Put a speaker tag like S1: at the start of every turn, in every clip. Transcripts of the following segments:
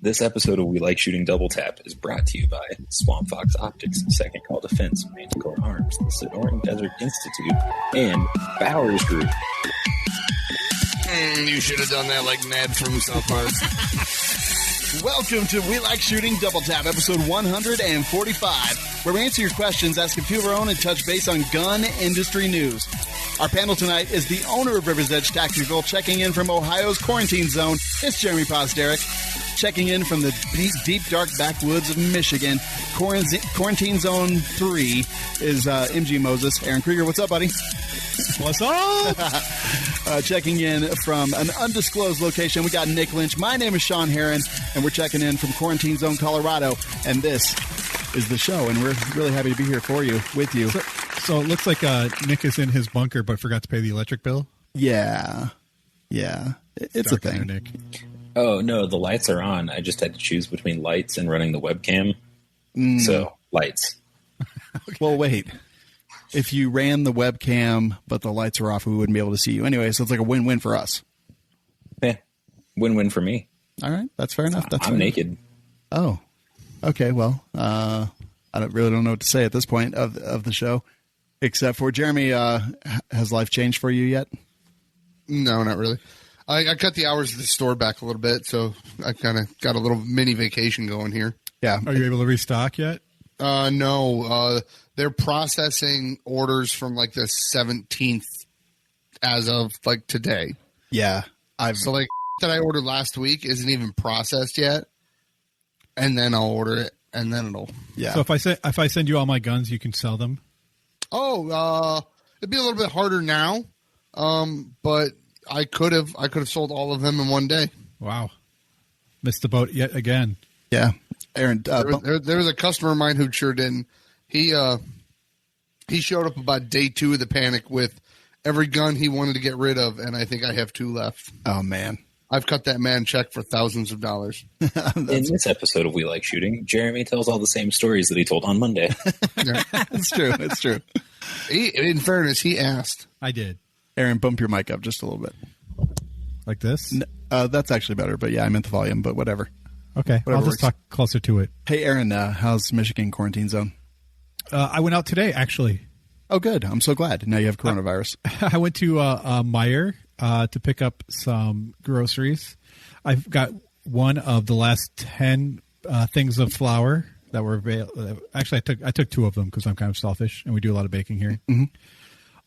S1: This episode of We Like Shooting Double Tap is brought to you by Swamp Fox Optics, Second Call Defense, Manticore Arms, the Sonoran Desert Institute, and Bowers Group.
S2: You should have done that like Ned from South Park.
S3: Welcome to We Like Shooting Double Tap, episode 145, where we answer your questions, ask a few of our own, and touch base on gun industry news. Our panel tonight is the owner of River's Edge Tactical, checking in from Ohio's quarantine zone. It's Jeremy Posderick. Checking in from the deep, dark backwoods of Michigan. Quarantine Zone 3 is MG Moses. Aaron Krieger, what's up, buddy?
S4: What's up?
S3: Checking in from an undisclosed location, we got Nick Lynch. My name is Sean Herron, and we're checking in from Quarantine Zone, Colorado. And this is the show, and we're really happy to be here for you, with you.
S4: So it looks like Nick is in his bunker, but forgot to pay the electric bill?
S3: Yeah. It's a thing.
S4: Nick.
S1: Oh, no, the lights are on. I just had to choose between lights and running the webcam. So, lights.
S3: Okay. Well, wait. If you ran the webcam, but the lights were off, we wouldn't be able to see you anyway, so it's like a win-win for us.
S1: Yeah, win-win for me.
S3: All right, that's fair enough.
S1: I'm naked.
S3: Oh, okay, well, I really don't know what to say at this point of the show, except for Jeremy, has life changed for you yet?
S2: No, not really. I cut the hours of the store back a little bit, so I kind of got a little mini vacation going here.
S3: Yeah.
S4: Are you able to restock yet?
S2: No. They're processing orders from like the 17th as of like today.
S3: Yeah.
S2: So like that I ordered last week isn't even processed yet, and then I'll order it, and then it'll.
S3: Yeah.
S4: So if I send you all my guns, you can sell them?
S2: Oh, it'd be a little bit harder now, but I could have sold all of them in one day.
S4: Wow. Missed the boat yet again.
S3: Yeah. Aaron,
S2: there was a customer of mine who sure didn't. He showed up about day 2 of the panic with every gun he wanted to get rid of, and I think I have 2 left.
S3: Oh, man.
S2: I've cut that man check for thousands of dollars.
S1: In this episode of We Like Shooting, Jeremy tells all the same stories that he told on Monday.
S2: Yeah.
S3: It's true. It's true.
S2: In fairness, he asked.
S4: I did.
S3: Aaron, bump your mic up just a little bit.
S4: Like this?
S3: That's actually better, but yeah, I meant the volume, but whatever.
S4: Okay.
S3: Whatever
S4: I'll just
S3: works.
S4: talk closer to it.
S3: Hey, Aaron, how's Michigan quarantine zone?
S4: I went out today, actually.
S3: Oh, good. I'm so glad. Now you have coronavirus.
S4: I went to Meijer to pick up some groceries. I've got one of the last 10 things of flour that were available. Actually, I took 2 of them because I'm kind of selfish, and we do a lot of baking here.
S3: Mm-hmm.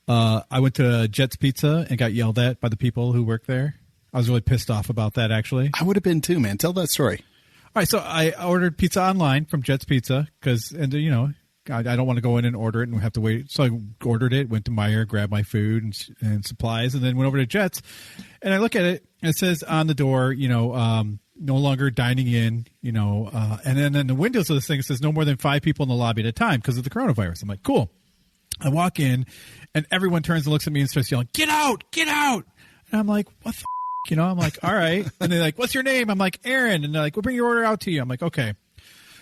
S4: I went to Jet's Pizza and got yelled at by the people who work there. I was really pissed off about that, actually.
S3: I would have been too, man. Tell that story.
S4: All right, so I ordered pizza online from Jet's Pizza because, I don't want to go in and order it and have to wait. So I ordered it, went to Meijer, grabbed my food and supplies, and then went over to Jet's. And I look at it, and it says on the door, no longer dining in, and then in the windows of this thing, it says no more than 5 people in the lobby at a time because of the coronavirus. I'm like, cool. I walk in, and everyone turns and looks at me and starts yelling, "Get out! Get out!" And I'm like, what the f-? I'm like, all right. And they're like, "What's your name?" I'm like, "Aaron." And they're like, "We'll bring your order out to you." I'm like, okay.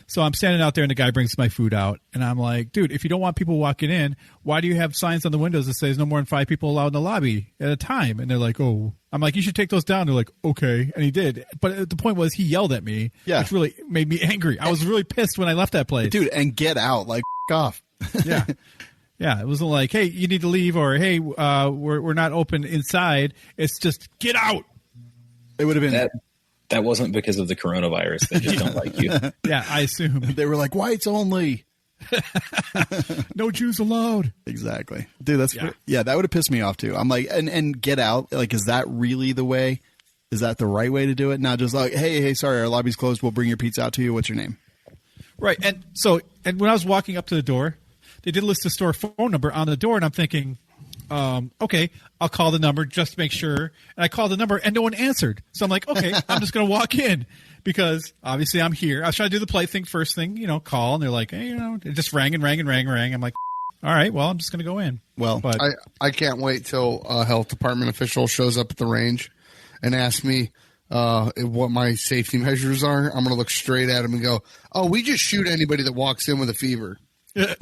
S4: So I'm standing out there, and the guy brings my food out. And I'm like, dude, if you don't want people walking in, why do you have signs on the windows that says no more than 5 people allowed in the lobby at a time? And they're like, oh. I'm like, you should take those down. They're like, okay. And he did. But the point was he yelled at me, which really made me angry. I was really pissed when I left that place.
S3: Dude, and get out. Like, f*** off.
S4: Yeah. Yeah, it wasn't like, hey, you need to leave, or hey, we're not open inside. It's just get out.
S3: It would have been
S1: that wasn't because of the coronavirus. They just don't like you.
S4: Yeah, I assume
S3: they were like whites only.
S4: No Jews allowed.
S3: Exactly, dude. That would have pissed me off too. I'm like, and get out. Like, is that really the way? Is that the right way to do it? Not just like, hey, sorry, our lobby's closed. We'll bring your pizza out to you. What's your name?
S4: Right, and when I was walking up to the door, they did list the store phone number on the door, and I'm thinking, okay, I'll call the number just to make sure. And I called the number, and no one answered. So I'm like, okay, I'm just going to walk in because obviously I'm here. I was trying to do the polite thing first thing, call, and they're like, hey, it just rang and rang and rang and rang. I'm like, all right, well, I'm just going to go in.
S3: Well,
S4: but
S2: I can't wait till a health department official shows up at the range and asks me what my safety measures are. I'm going to look straight at him and go, oh, we just shoot anybody that walks in with a fever. There's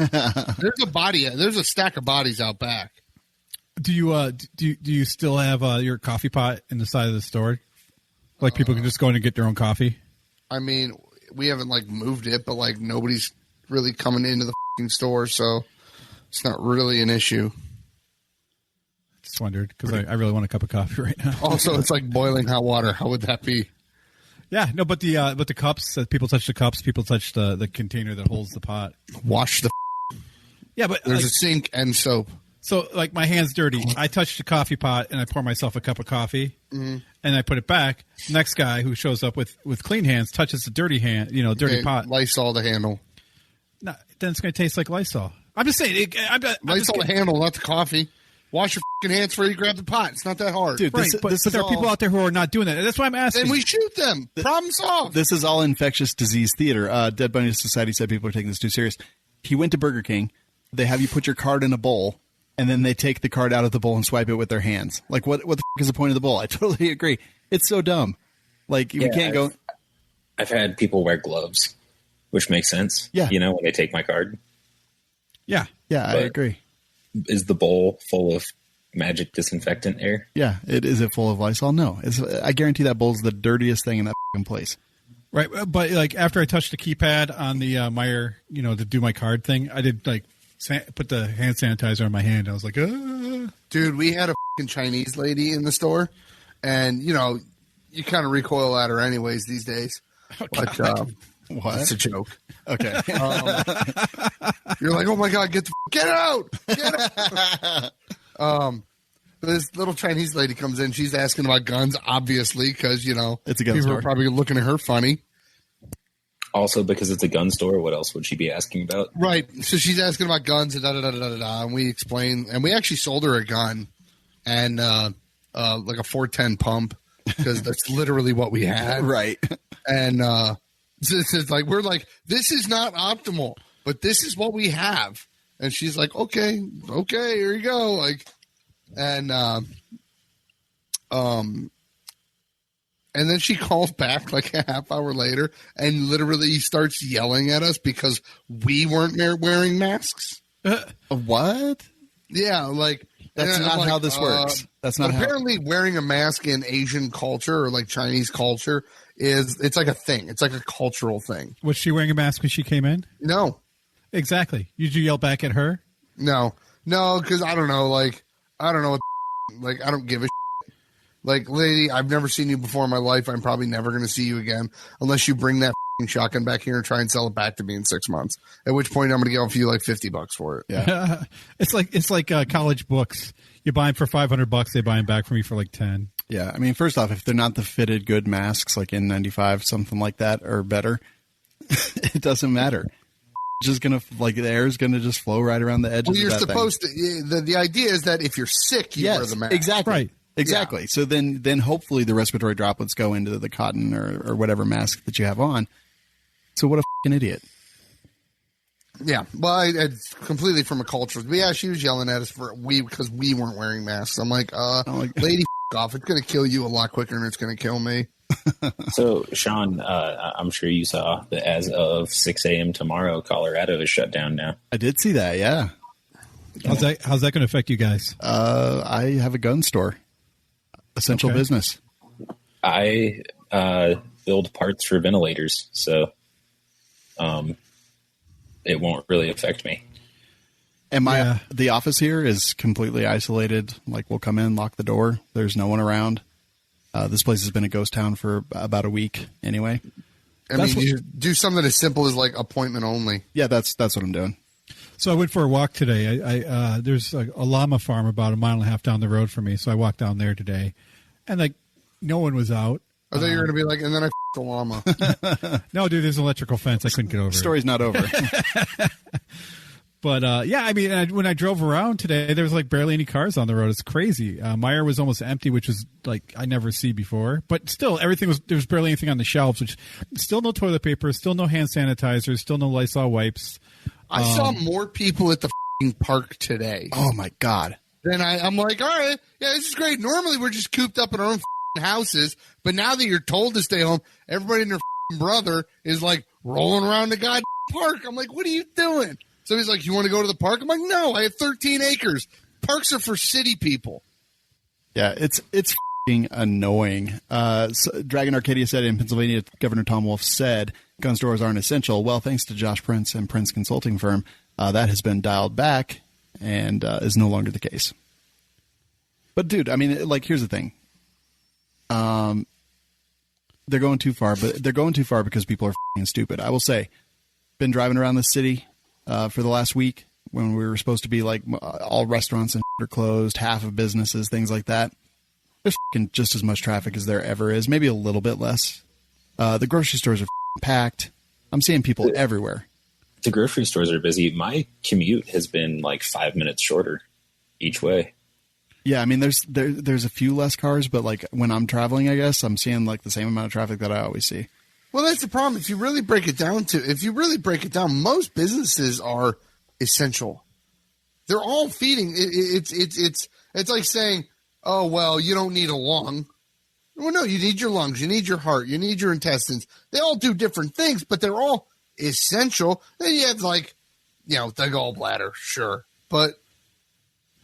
S2: a stack of bodies out back.
S4: Do you still have your coffee pot in the side of the store? Like people can just go in and get their own coffee?
S2: I mean, we haven't like moved it, but like nobody's really coming into the fucking store, so it's not really an issue.
S4: Just wondered because I really want a cup of coffee right now.
S2: Also, it's like boiling hot water. How would that be?
S4: Yeah, no, but the cups. People touch the cups. People touch the container that holds the pot.
S2: Wash the.
S4: Yeah, but
S2: There's a sink and soap.
S4: So, like, my hand's dirty. I touch the coffee pot, and I pour myself a cup of coffee, and I put it back. Next guy who shows up with clean hands touches the dirty pot.
S2: Lysol the handle.
S4: No, then it's going to taste like Lysol. I'm just saying.
S2: Lysol the handle, not the coffee. Wash your fucking hands before you grab the pot. It's not that hard.
S3: Dude,
S4: right, but there are people out there who are not doing that. And that's why I'm asking.
S2: Then we shoot them. Problem solved.
S3: This is all infectious disease theater. Dead Bunny Society said people are taking this too serious. He went to Burger King. They have you put your card in a bowl, and then they take the card out of the bowl and swipe it with their hands. Like, what the f*** is the point of the bowl? I totally agree. It's so dumb. Like, we can't go...
S1: I've had people wear gloves, which makes sense.
S3: Yeah.
S1: You know, when they take my card.
S4: Yeah.
S3: Yeah, I agree.
S1: Is the bowl full of magic disinfectant air?
S3: Yeah. Is it full of Lysol? No. I guarantee that bowl's the dirtiest thing in that f***ing place.
S4: Right, but like after I touched the keypad on the Meijer, to do my card thing, I did like put the hand sanitizer on my hand. I was like,
S2: Dude, we had a fucking Chinese lady in the store, and you kind of recoil at her anyways these days. But
S3: what?
S2: It's a joke.
S3: Okay.
S2: You're like, oh my god, get out! Get out! This little Chinese lady comes in. She's asking about guns, obviously, because
S3: it's a gun
S2: people
S3: store.
S2: are probably looking at her funny.
S1: Also, because it's a gun store, what else would she be asking about?
S2: Right. So she's asking about guns and and we explain, and we actually sold her a gun and like a 410 pump because that's literally what we had.
S3: Right.
S2: And it's like we're like, this is not optimal, but this is what we have. And she's like, okay, here you go. Like. And then she calls back like a half hour later and literally starts yelling at us because we weren't wearing masks.
S3: What?
S2: Yeah, like
S3: that's not how this works. That's not
S2: apparently wearing a mask in Asian culture or like Chinese culture it's like a thing. It's like a cultural thing.
S4: Was she wearing a mask when she came in?
S2: No.
S4: Exactly. Did you yell back at her?
S2: No, because I don't know. Like. I don't know what, like, I don't give a shit. Like, lady, I've never seen you before in my life. I'm probably never going to see you again unless you bring that shotgun back here and try and sell it back to me in 6 months. At which point I'm going to give you like $50 for it.
S3: Yeah.
S4: It's like college books. You buy them for $500. They buy them back from me for like 10.
S3: Yeah. I mean, first off, if they're not the fitted good masks like N95, something like that or better, it doesn't matter. Just gonna the air is gonna just flow right around the edges.
S2: Well, you're
S3: of that
S2: supposed to. The idea is that if you're sick, you wear the mask.
S3: Exactly.
S4: Right.
S3: Exactly. Yeah. So then hopefully the respiratory droplets go into the cotton or whatever mask that you have on. So what a fucking idiot.
S2: Yeah. Well, it's completely from a culture. But yeah, she was yelling at us because we weren't wearing masks. I'm like, lady, off. It's gonna kill you a lot quicker than it's gonna kill me.
S1: So, Sean, I'm sure you saw that as of 6 a.m. tomorrow, Colorado is shut down now.
S3: I did see that, yeah.
S4: How's that going to affect you guys?
S3: I have a gun store. Essential business.
S1: I build parts for ventilators, so it won't really affect me.
S3: And the office here is completely isolated. Like, we'll come in, lock the door. There's no one around. This place has been a ghost town for about a week anyway.
S2: You do something as simple as like appointment only.
S3: Yeah, that's what I'm doing.
S4: So I went for a walk today. I there's a llama farm about 1.5 miles down the road from me. So I walked down there today, and like no one was out.
S2: I thought you were going to be like, and then I f***ed the llama.
S4: No, dude, there's an electrical fence. I couldn't get over.
S3: Story's not over.
S4: But, yeah, I mean, when I drove around today, there was, like, barely any cars on the road. It's crazy. Meijer was almost empty, which was, like, I never see before. But still, there was barely anything on the shelves, which still no toilet paper, still no hand sanitizer, still no Lysol wipes.
S2: I saw more people at the f***ing park today.
S3: Oh, my God.
S2: Then I'm like, all right, yeah, this is great. Normally, we're just cooped up in our own f***ing houses. But now that you're told to stay home, everybody and their f***ing brother is, like, rolling around the goddamn park. I'm like, what are you doing? So he's like, you want to go to the park? I'm like, no, I have 13 acres. Parks are for city people.
S3: Yeah, it's annoying. Dragon Arcadia said in Pennsylvania, Governor Tom Wolf said gun stores aren't essential. Well, thanks to Josh Prince and Prince Consulting Firm, that has been dialed back and is no longer the case. But dude, I mean, like, here's the thing. They're going too far, but they're going too far because people are f***ing stupid. I will say, been driving around the city for the last week when we were supposed to be like all restaurants and are closed, half of businesses, things like that. There's f***ing just as much traffic as there ever is, maybe a little bit less. The grocery stores are f***ing packed. I'm seeing people everywhere.
S1: The grocery stores are busy. My commute has been like 5 minutes shorter each way.
S3: Yeah, I mean, there's a few less cars, but like when I'm traveling, I guess I'm seeing like the same amount of traffic that I always see.
S2: Well, that's the problem. If you really break it down, most businesses are essential. They're all feeding. It's like saying, oh, well, you don't need a lung. Well, no, you need your lungs, you need your heart, you need your intestines. They all do different things, but they're all essential. Then you have like, the gallbladder, sure, but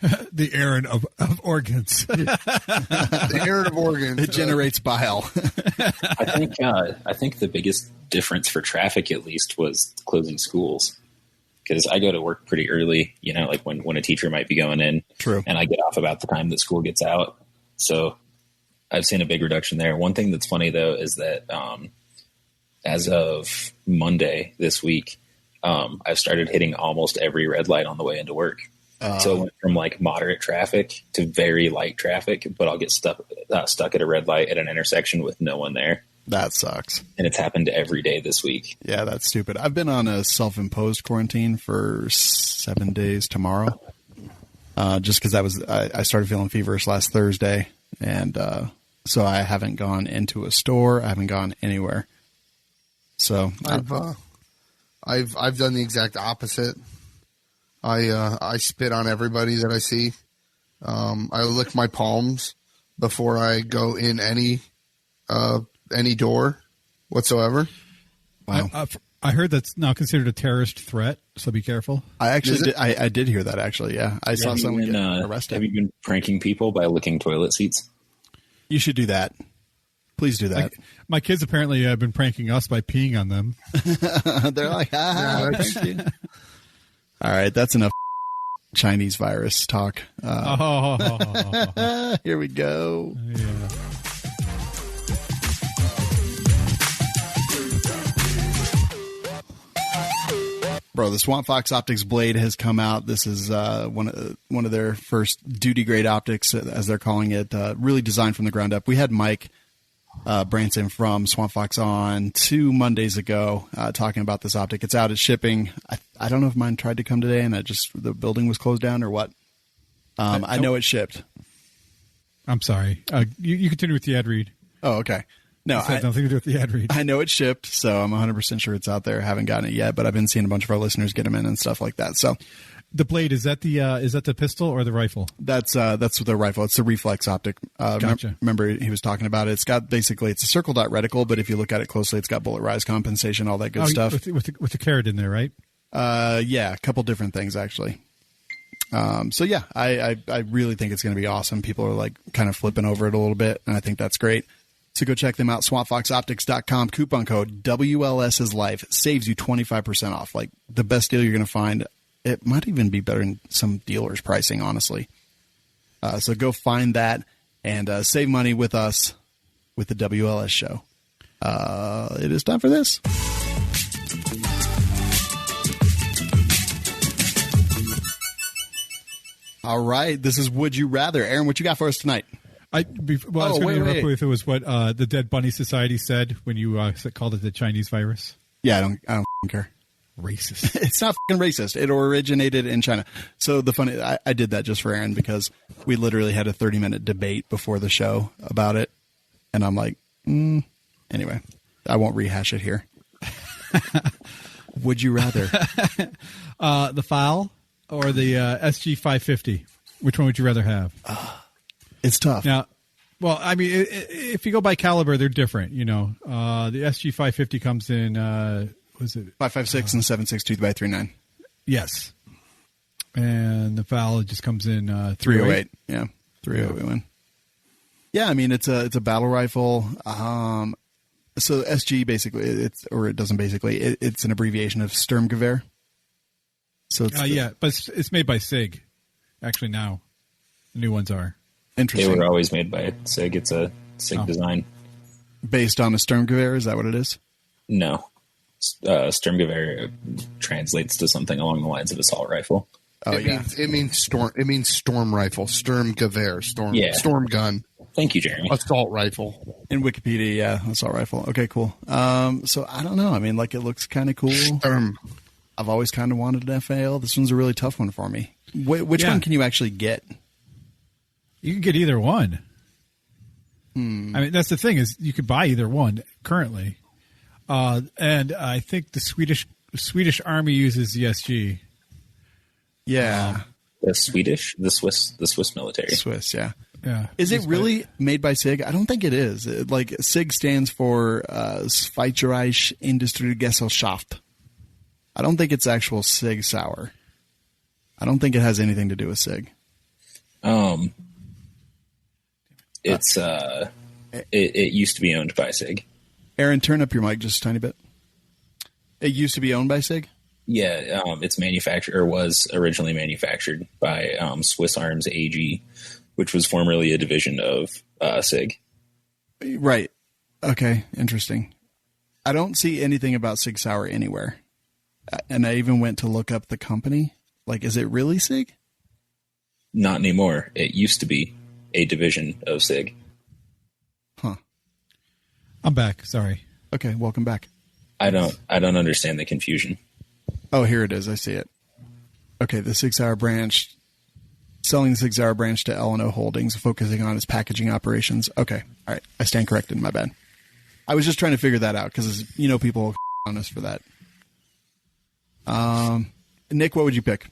S4: the errand of organs.
S2: The errand of organs.
S3: It generates bile.
S1: I think the biggest difference for traffic, at least, was closing schools. Because I go to work pretty early, like when a teacher might be going in.
S3: True.
S1: And I get off about the time that school gets out. So I've seen a big reduction there. One thing that's funny, though, is that as of Monday this week, I've started hitting almost every red light on the way into work. So it went from like moderate traffic to very light traffic, but I'll get stuck at a red light at an intersection with no one there.
S3: That sucks.
S1: And it's happened every day this week.
S3: Yeah, that's stupid. I've been on a self-imposed quarantine for 7 days tomorrow, just because I started feeling feverish last Thursday, and so I haven't gone into a store. I haven't gone anywhere. So
S2: I've done the exact opposite. I spit on everybody that I see. I lick my palms before I go in any door whatsoever.
S3: Wow.
S4: I heard that's now considered a terrorist threat, so be careful.
S3: I actually I did hear that, actually, yeah. I saw someone get arrested.
S1: Have you been pranking people by licking toilet seats?
S3: You should do that. Please do that.
S4: My kids apparently have been pranking us by peeing on them.
S3: They're like, thank you. All right, that's enough Chinese virus talk. Here we go.
S4: Yeah.
S3: Bro, the Swamp Fox Optics Blade has come out. This is one of their first duty grade optics, as they're calling it. Really designed from the ground up. We had Mike Branson from Swamp Fox on 2 Mondays ago talking about this optic. It's out. It's shipping. I don't know if mine tried to come today and the building was closed down or what. I know it shipped.
S4: I'm sorry. You continue with the ad read.
S3: Oh, okay. No,
S4: it has nothing to do with the ad read.
S3: I know it shipped, so I'm 100% sure it's out there. I haven't gotten it yet, but I've been seeing a bunch of our listeners get them in and stuff like that. So,
S4: the Blade, is that the pistol or the rifle?
S3: That's the rifle. It's the reflex optic.
S4: Gotcha.
S3: Remember he was talking about it. It's got it's a circle dot reticle, but if you look at it closely, it's got bullet rise compensation, all that good stuff.
S4: With the carrot in there, right?
S3: Yeah, a couple different things actually. So yeah, I really think it's going to be awesome. People are like kind of flipping over it a little bit, and I think that's great. So go check them out, swampfoxoptics.com. Coupon code WLS is life. Saves you 25% off. Like the best deal you're going to find. It might even be better than some dealers' pricing, honestly. So go find that and save money with us with the WLS show. It is time for this. All right. This is Would You Rather. Aaron, what you got for us tonight?
S4: I was going to interrupt you if it was what the Dead Bunny Society said when you called it the Chinese virus.
S3: Yeah, I don't care.
S4: Racist.
S3: It's not fucking racist. It originated in China. So I did that just for Aaron because we literally had a 30-minute debate before the show about it. And I'm like, anyway, I won't rehash it here. Would you rather?
S4: The File or the SG 550? Which one would you rather have?
S3: It's tough.
S4: Now, well, I mean, if you go by caliber, they're different. The SG 550 comes in, was it
S3: 5.56 and 7.62 by 3.9?
S4: Yes. And the File just comes in
S3: 308. Yeah, 308 win. Yeah, I mean it's a battle rifle. So SG basically it's an abbreviation of Sturmgewehr. So it's
S4: but it's made by SIG. Actually, now the new ones are.
S3: Interesting.
S1: They were always made by SIG. It's a SIG design.
S3: Based on a Sturmgewehr, is that what it is?
S1: No. Sturmgewehr translates to something along the lines of assault rifle.
S3: Oh,
S2: It means storm rifle, Sturmgewehr, storm gun.
S1: Thank you, Jeremy.
S2: Assault rifle.
S3: In Wikipedia, yeah, assault rifle. Okay, cool. So I don't know. I mean, like it looks kind of cool. I've always kind of wanted an FAL. This one's a really tough one for me. Which one can you actually get?
S4: You can get either one. I mean, that's the thing is you could buy either one currently, and I think the Swedish Army uses the SG.
S3: Yeah,
S1: the Swiss military.
S3: Swiss, yeah.
S4: Yeah.
S3: Is it really made by SIG? I don't think it is. Like SIG stands for Schweizerische Industriegesellschaft. I don't think it's actual SIG Sauer. I don't think it has anything to do with SIG.
S1: It's it used to be owned by SIG.
S3: Aaron, turn up your mic just a tiny bit. It used to be owned by SIG?
S1: Yeah, it's manufactured or was originally manufactured by Swiss Arms AG, which was formerly a division of SIG.
S3: Right. Okay, interesting. I don't see anything about SIG Sauer anywhere. And I even went to look up the company. Like, is it really SIG?
S1: Not anymore. It used to be a division of SIG.
S3: Huh.
S4: I'm back. Sorry.
S3: Okay, welcome back.
S1: I don't understand the confusion.
S3: Oh, here it is. I see it. Okay, the SIG Sauer branch, selling the SIG Sauer branch to L&O Holdings, focusing on its packaging operations. Okay, all right. I stand corrected. My bad. I was just trying to figure that out because, people will on us for that. Nick, what would you pick?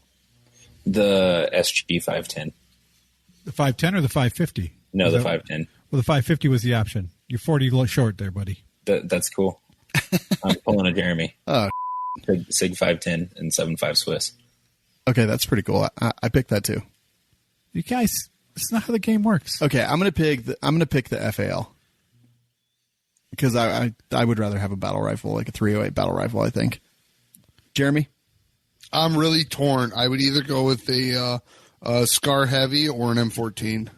S1: The SG 510.
S4: The 510 or the 550?
S1: No, the 510.
S4: Well, the 550 was the option. You're 40 short there, buddy.
S1: That's cool. I'm pulling a Jeremy.
S3: Oh,
S1: SIG 510 and 7.5 Swiss.
S3: Okay, that's pretty cool. I picked that too.
S4: You guys, that's not how the game works.
S3: Okay, I'm gonna pick the FAL because I would rather have a battle rifle, like a 308 battle rifle. I think. Jeremy,
S2: I'm really torn. I would either go with a Scar Heavy or an M14.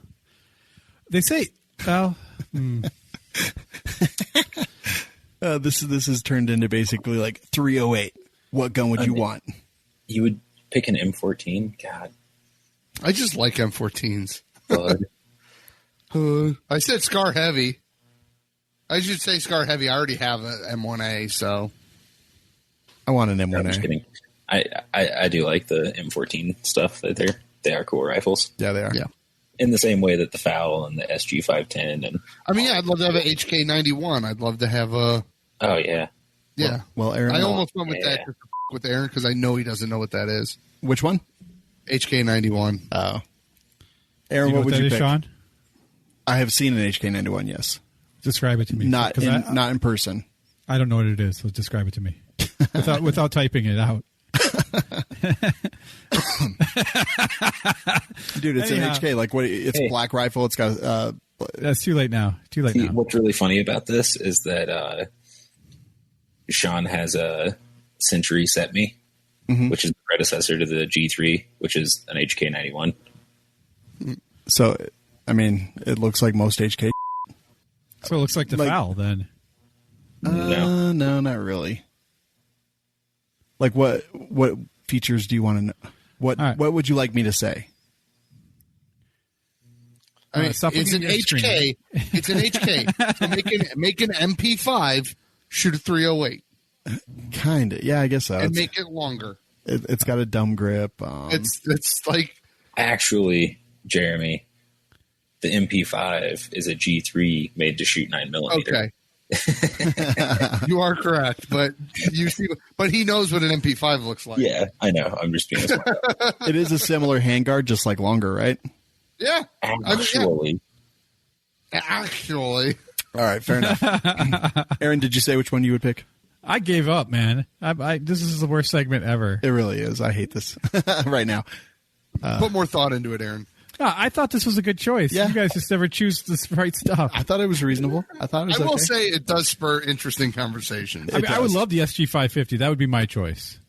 S4: They say, well,
S3: this has turned into basically like 308. What gun would you want?
S1: You would pick an M14? God.
S2: I just like M14s.
S1: Bud.
S2: I said Scar Heavy. I should say Scar Heavy. I already have an M1A, so.
S3: I want an M1A.
S1: I'm just kidding. I do like the M14 stuff. They are cool rifles.
S3: Yeah, they are.
S2: Yeah.
S1: In the same way that the FAL and the SG 510 and.
S2: I mean, yeah, I'd love to have an HK91. I'd love to have a.
S1: Oh yeah.
S2: Yeah.
S3: Well, Aaron,
S2: I almost went with that just with Aaron because I know he doesn't know what that is.
S3: Which one?
S2: HK91.
S3: Oh. Aaron,
S4: you know
S3: what would
S4: that
S3: you
S4: is,
S3: pick?
S4: Sean?
S3: I have seen an HK91. Yes.
S4: Describe it to me.
S3: Not in person.
S4: I don't know what it is, so describe it to me without typing it out.
S3: Dude, it's
S4: Anyhow.
S3: an HK. Like what? It's a black rifle. It's got.
S4: That's too late now.
S1: See, what's really funny about this is that Sean has a Century Set Me, which is the predecessor to the G3, which is an HK91.
S3: So, I mean, it looks like most HK.
S4: So it looks like the FAL then.
S1: No.
S3: No, not really. Like what features do you want to know? What would you like me to say?
S2: I mean, it's an HK. It's an HK. So make an MP5, shoot a 308.
S3: Kind of. Yeah, I guess so.
S2: And make it longer.
S3: It's got a dumb grip.
S2: It's like...
S1: Actually, Jeremy, the MP5 is a G3 made to shoot 9mm.
S2: Okay. You are correct, but he knows what an MP5 looks like.
S1: Yeah, I know. I'm just being smart.
S3: It is a similar handguard, just like longer, right?
S2: Yeah.
S1: Actually.
S2: Actually.
S3: All right, fair enough. Aaron, did you say which one you would pick?
S4: I gave up, man. This is the worst segment ever.
S3: It really is. I hate this right now.
S2: Put more thought into it, Aaron.
S4: I thought this was a good choice.
S3: Yeah.
S4: You guys just never choose the right stuff.
S3: I thought it was reasonable. I thought it was
S2: I will
S3: okay.
S2: say it does spur interesting conversations.
S4: I mean, I would love the SG 550. That would be my choice.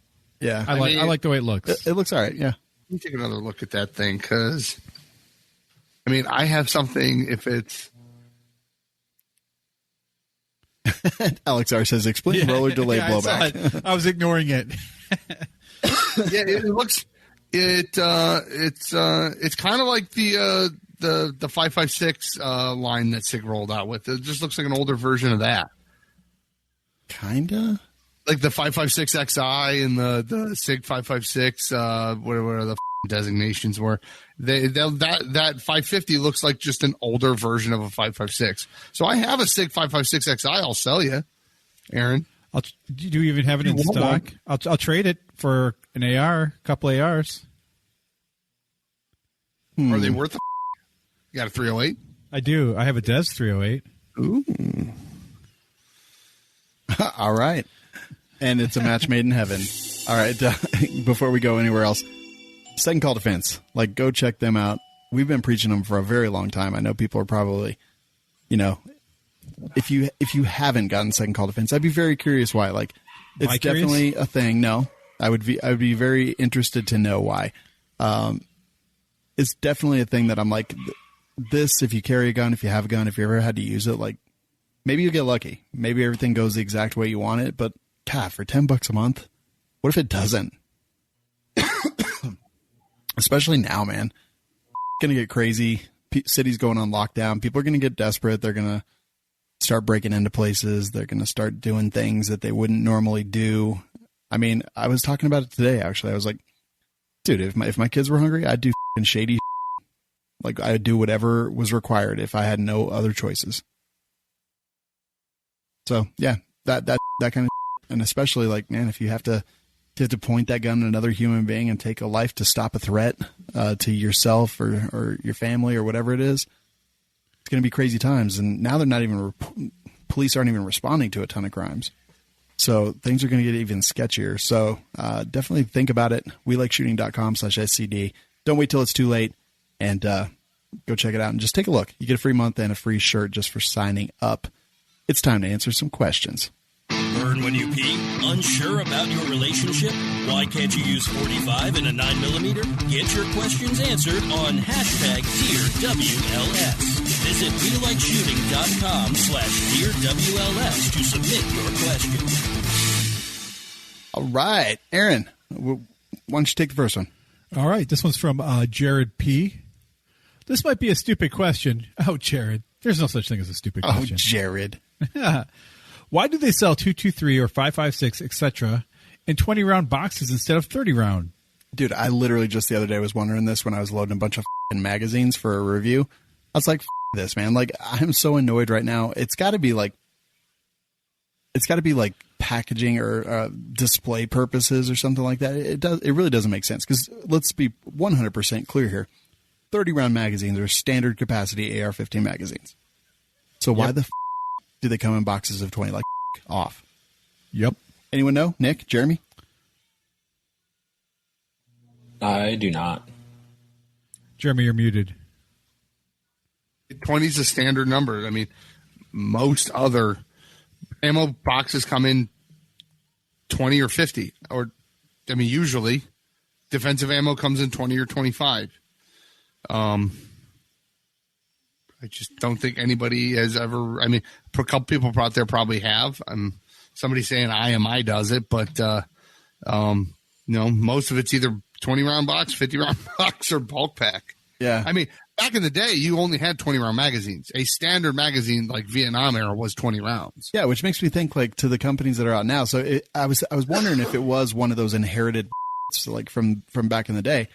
S3: Yeah.
S4: I like the way it looks.
S3: It looks all right, yeah.
S2: Let me take another look at that thing because, I mean, I have something if it's.
S3: Alex R says, explain roller delay
S4: I saw
S3: blowback.
S4: it. I was ignoring it.
S2: Yeah, it looks. It's kind of like the 556 line that SIG rolled out with. It just looks like an older version of that.
S3: Kinda.
S2: Like the 556 XI and the SIG 556, whatever the designations were. That 550 looks like just an older version of a 556. So I have a SIG 556 XI. I'll sell you, Aaron.
S4: Do you even have it in stock? I'll trade it for an AR, a couple ARs.
S2: Are they worth it? You got a 308?
S4: I do. I have a Des 308.
S2: Ooh.
S3: All right. And it's a match made in heaven. All right. Before we go anywhere else, Second Call Defense. Like, go check them out. We've been preaching them for a very long time. I know people are probably, if you haven't gotten Second Call Defense, I'd be very curious why. Like, it's definitely a thing. No, I would be very interested to know why. It's definitely a thing that I'm like, this, if you carry a gun, if you have a gun, if you ever had to use it, like, maybe you'll get lucky. Maybe everything goes the exact way you want it, but God, for $10 a month, what if it doesn't? Especially now, man. Going to get crazy. Cities going on lockdown. People are going to get desperate. They're going to start breaking into places. They're going to start doing things that they wouldn't normally do. I mean, I was talking about it today, actually. I was like, dude, if my kids were hungry, I'd do shady. Like, I'd do whatever was required if I had no other choices. So, yeah, that kind of, and especially, like, man, if you have to point that gun at another human being and take a life to stop a threat to yourself or your family or whatever it is, it's going to be crazy times. And now they're not even, police aren't even responding to a ton of crimes. So things are going to get even sketchier. So definitely think about it. WeLikeShooting.com/SCD. Don't wait till it's too late, and go check it out and just take a look. You get a free month and a free shirt just for signing up. It's time to answer some questions.
S5: Burn when you pee? Unsure about your relationship? Why can't you use 45 and a 9mm? Get your questions answered on #DearWLS. Visit WeLikeShooting.com/DearWLS to submit your question.
S3: All right. Aaron, why don't you take the first one?
S4: All right. This one's from Jared P. This might be a stupid question. Oh, Jared. There's no such thing as a stupid question.
S3: Oh, Jared.
S4: Why do they sell 223 or 556, etc., in 20-round boxes instead of 30-round?
S3: Dude, I literally just the other day was wondering this when I was loading a bunch of magazines for a review. I was like, this, man. Like, I'm so annoyed right now. It's got to be like packaging or display purposes or something like that. It really doesn't make sense, because let's be 100% clear here. 30-round magazines are standard capacity AR-15 magazines. So why the do they come in boxes of 20 like off?
S4: Yep.
S3: Anyone know? Nick? Jeremy?
S1: I do not.
S4: Jeremy, you're muted.
S2: 20 is a standard number. I mean, most other ammo boxes come in 20 or 50. Or, I mean, usually defensive ammo comes in 20 or 25. I just don't think anybody has ever. I mean, a couple people out there probably have. Somebody saying IMI does it, but most of it's either 20-round box, 50-round box, or bulk pack.
S3: Yeah.
S2: I mean, back in the day, you only had 20-round magazines. A standard magazine like Vietnam era was 20 rounds.
S3: Yeah, which makes me think, like, to the companies that are out now. So I was wondering if it was one of those inherited, like from back in the day.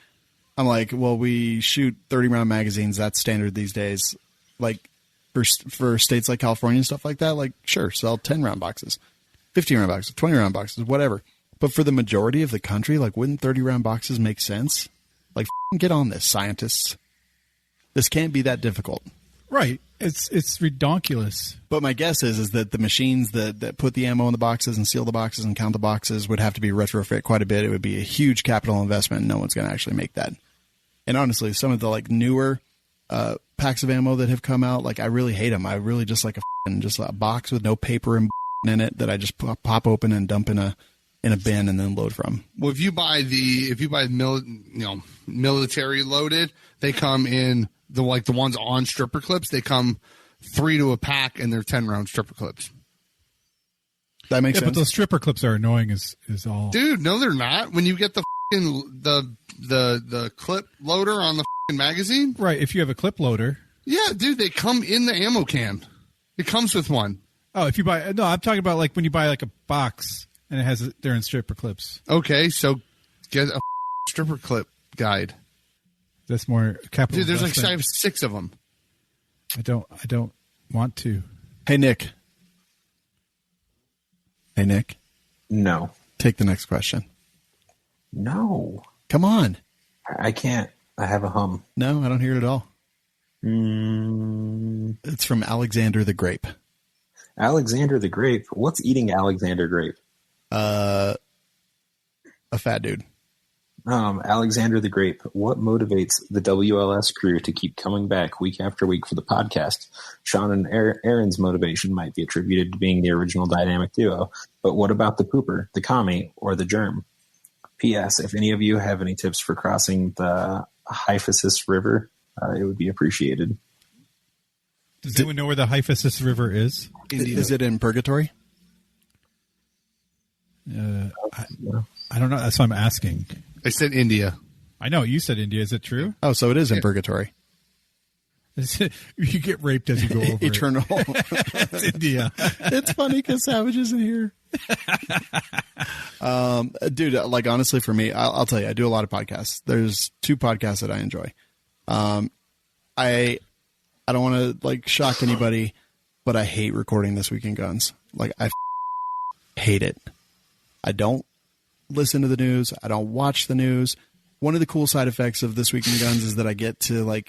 S3: I'm like, well, we shoot 30-round magazines. That's standard these days. Like, for states like California and stuff like that, like, sure, sell 10-round boxes, 15-round boxes, 20-round boxes, whatever. But for the majority of the country, like, wouldn't 30-round boxes make sense? Like, get on this, scientists. This can't be that difficult.
S4: Right. It's redonkulous.
S3: But my guess is that the machines that put the ammo in the boxes and seal the boxes and count the boxes would have to be retrofit quite a bit. It would be a huge capital investment, and no one's going to actually make that And honestly, some of the like newer packs of ammo that have come out, like I really hate them. I really just like just a box with no paper and in it that I just pop open and dump in a bin and then load from.
S2: Well, if you buy military loaded, they come in the ones on stripper clips. They come 3 to a pack, and they're 10-round stripper clips.
S3: That makes sense.
S4: But those stripper clips are annoying is all.
S2: Dude, no, they're not. When you get the clip loader on the magazine,
S4: Right. If you have a clip loader.
S2: yeah, dude, they come in the ammo can. It comes with one.
S4: Oh, if you buy, no, I'm talking about like when you buy like a box and it has, they're in stripper clips.
S2: Okay, so get a stripper clip guide.
S4: That's more capital.
S2: Dude, there's like
S4: investment.
S2: 6 of them.
S4: I don't want to.
S3: Hey, Nick.
S1: No.
S3: Take the next question.
S1: No.
S3: Come on.
S1: I can't. I have a hum.
S3: No, I don't hear it at all. It's from Alexander the Grape.
S1: Alexander the Grape? What's eating Alexander Grape?
S3: A fat dude.
S1: Alexander the Grape, what motivates the WLS crew to keep coming back week after week for the podcast? Sean and Aaron's motivation might be attributed to being the original dynamic duo, but what about the pooper, the commie, or the germ? P.S. If any of you have any tips for crossing the Hyphasis River, it would be appreciated.
S4: Does anyone know where the Hyphasis River is?
S3: Is it in Purgatory?
S4: I don't know. That's what I'm asking.
S2: I said India.
S4: I know you said India. Is it true?
S3: Oh, so it is in Purgatory.
S4: You get raped as you go over
S3: Eternal.
S4: It's India.
S3: It's funny because Savage isn't here. Dude, like honestly for me, I'll tell you, I do a lot of podcasts. There's 2 podcasts that I enjoy. I don't want to like shock anybody, but I hate recording This Week in Guns. Like I hate it. I don't listen to the news. I don't watch the news. One of the cool side effects of This Week in Guns is that I get to I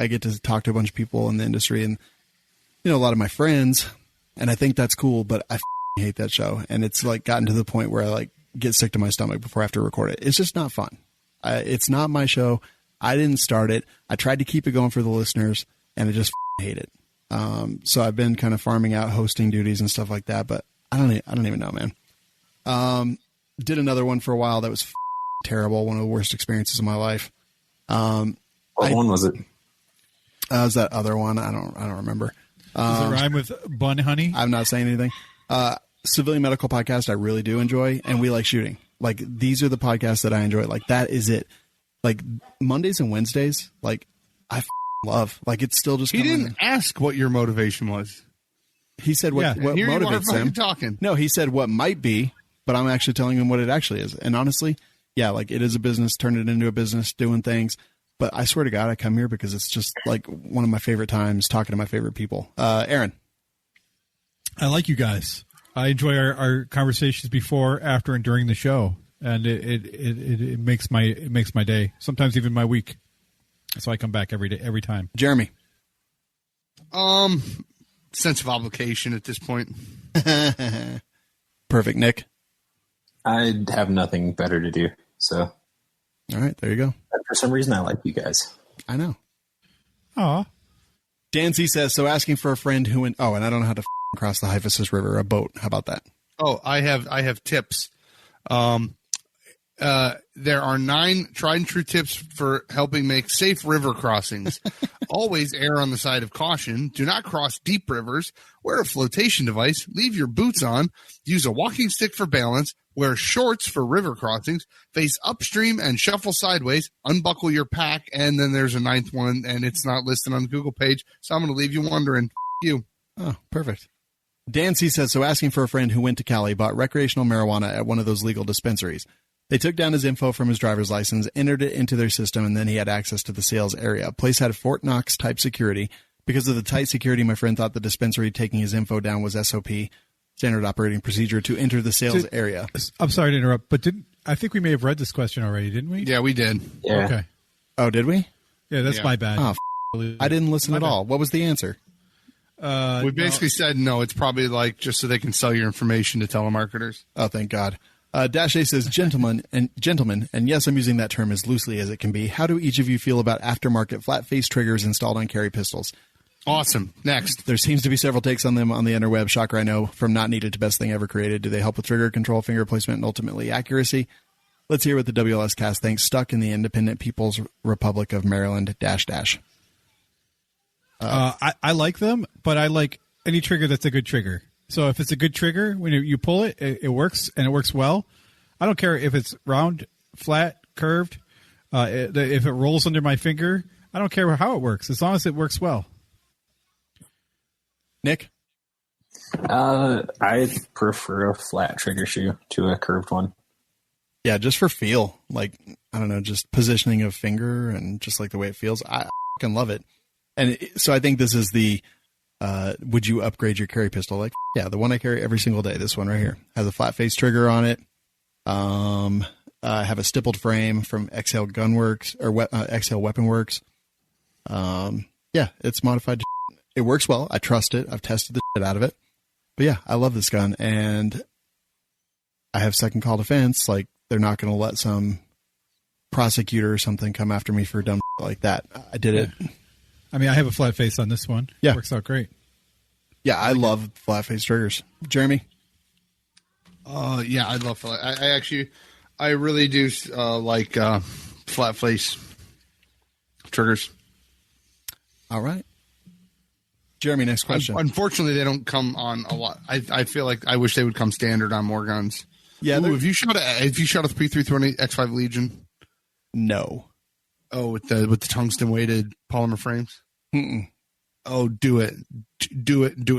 S3: get to talk to a bunch of people in the industry and, a lot of my friends. And I think that's cool, but I hate that show. And it's like gotten to the point where I like get sick to my stomach before I have to record it. It's just not fun. It's not my show. I didn't start it. I tried to keep it going for the listeners and I just hate it. So I've been kind of farming out hosting duties and stuff like that, but I don't even know, man. Did another one for a while that was terrible. One of the worst experiences of my life.
S1: What one was it?
S3: Was that other one? I don't remember.
S4: Does it rhyme with bun honey?
S3: I'm not saying anything. Civilian Medical Podcast I really do enjoy, and We Like Shooting. Like these are the podcasts that I enjoy. Like that is it. Like Mondays and Wednesdays, like I love. Like it's still just.
S2: He didn't ask what your motivation was.
S3: He said what motivates him.
S2: Talking.
S3: No, he said what might be, but I'm actually telling him what it actually is. And honestly, yeah, like it is a business. Turn it into a business, doing things. But I swear to God, I come here because it's just like one of my favorite times talking to my favorite people. Aaron.
S4: I like you guys. I enjoy our conversations before, after, and during the show, and it makes my day. Sometimes even my week. So I come back every day, every time.
S3: Jeremy.
S2: Sense of obligation at this point.
S3: Perfect. Nick.
S1: I have nothing better to do, so.
S3: All right, there you go.
S1: For some reason, I like you guys.
S3: I know.
S4: Aw.
S3: Dan C says, so asking for a friend who and I don't know how to cross the Hyphasis River, a boat. How about that?
S2: Oh, I have tips. There are 9 tried and true tips for helping make safe river crossings. Always err on the side of caution. Do not cross deep rivers. Wear a flotation device. Leave your boots on. Use a walking stick for balance. Wear shorts for river crossings. Face upstream and shuffle sideways. Unbuckle your pack. And then there's a 9th one, and it's not listed on the Google page. So I'm going to leave you wondering. You.
S3: Oh, perfect. Dan C says, so asking for a friend who went to Cali, bought recreational marijuana at one of those legal dispensaries. They took down his info from his driver's license, entered it into their system, and then he had access to the sales area. Place had Fort Knox type security. Because of the tight security, my friend thought the dispensary taking his info down was SOP, standard operating procedure, to enter the sales area.
S4: I'm sorry to interrupt, but I think we may have read this question already, didn't we?
S2: Yeah, we did.
S1: Yeah.
S4: Okay.
S3: Oh, did we?
S4: Yeah, that's my bad.
S3: Oh, I didn't listen at all. What was the answer?
S2: We basically said no. It's probably like just so they can sell your information to telemarketers.
S3: Oh, thank God. Dash A says, gentlemen, and yes, I'm using that term as loosely as it can be. How do each of you feel about aftermarket flat face triggers installed on carry pistols?
S2: Awesome. Next.
S3: There seems to be several takes on them on the interweb. Shocker, I know. From not needed to best thing ever created. Do they help with trigger control, finger placement, and ultimately accuracy? Let's hear what the WLS cast thinks. Stuck in the Independent People's Republic of Maryland, dash.
S4: I like them, but I like any trigger that's a good trigger. So if it's a good trigger, when you pull it, it works, and it works well. I don't care if it's round, flat, curved. If it rolls under my finger, I don't care how it works, as long as it works well.
S3: Nick?
S1: I prefer a flat trigger shoe to a curved one.
S3: Yeah, just for feel. Like, I don't know, just positioning of finger and just like the way it feels. I fucking love it. And so I think this is the... would you upgrade your carry pistol? Like, yeah, the one I carry every single day. This one right here has a flat face trigger on it. I have a stippled frame from Exhale Gunworks or Exhale Weapon Works. Yeah, it's modified. It works well. I trust it. I've tested the shit out of it. But yeah, I love this gun, and I have second call defense. Like, they're not going to let some prosecutor or something come after me for dumb shit like that. I did it.
S4: I mean, I have a flat face on this one.
S3: Yeah.
S4: It works out great.
S3: Yeah, I love flat face triggers. Jeremy?
S2: Yeah, I love flat. I really do like flat face triggers.
S3: All right. Jeremy, next question.
S2: Unfortunately, they don't come on a lot. I feel like I wish they would come standard on more guns.
S3: Yeah.
S2: Ooh, if you shot a P320 X5 Legion?
S3: No.
S2: Oh, with the tungsten weighted polymer frames?
S3: Mm-mm.
S2: Oh, do it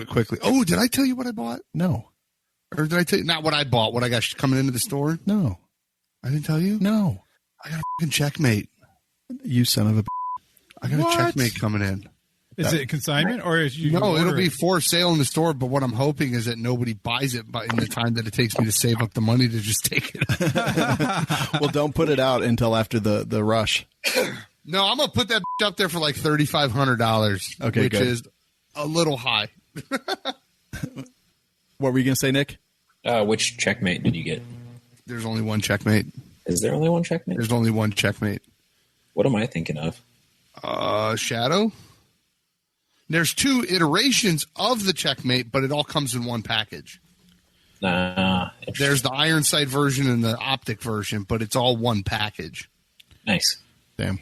S2: quickly. Oh, did I tell you what I bought?
S3: No.
S2: Or did I tell you not what I bought? What I got coming into the store?
S3: No.
S2: I didn't tell you.
S3: No.
S2: I got a fucking checkmate.
S3: You son of a.
S2: I got a checkmate coming in.
S4: Is it consignment or is you?
S2: No, it'll be for sale in the store. But what I'm hoping is that nobody buys it in the time that it takes me to save up the money to just take it.
S3: Well, don't put it out until after the rush.
S2: No, I'm gonna put that up there for like $3,500.
S3: Okay,
S2: which
S3: good.
S2: is a little high.
S3: What were you gonna say, Nick?
S1: Which checkmate did you get?
S2: There's only one checkmate.
S1: Is there only one checkmate?
S2: There's only one checkmate.
S1: What am I thinking of?
S2: Shadow. There's 2 iterations of the checkmate, but it all comes in one package. There's the iron sight version and the optic version, but it's all one package.
S1: Nice.
S3: Damn.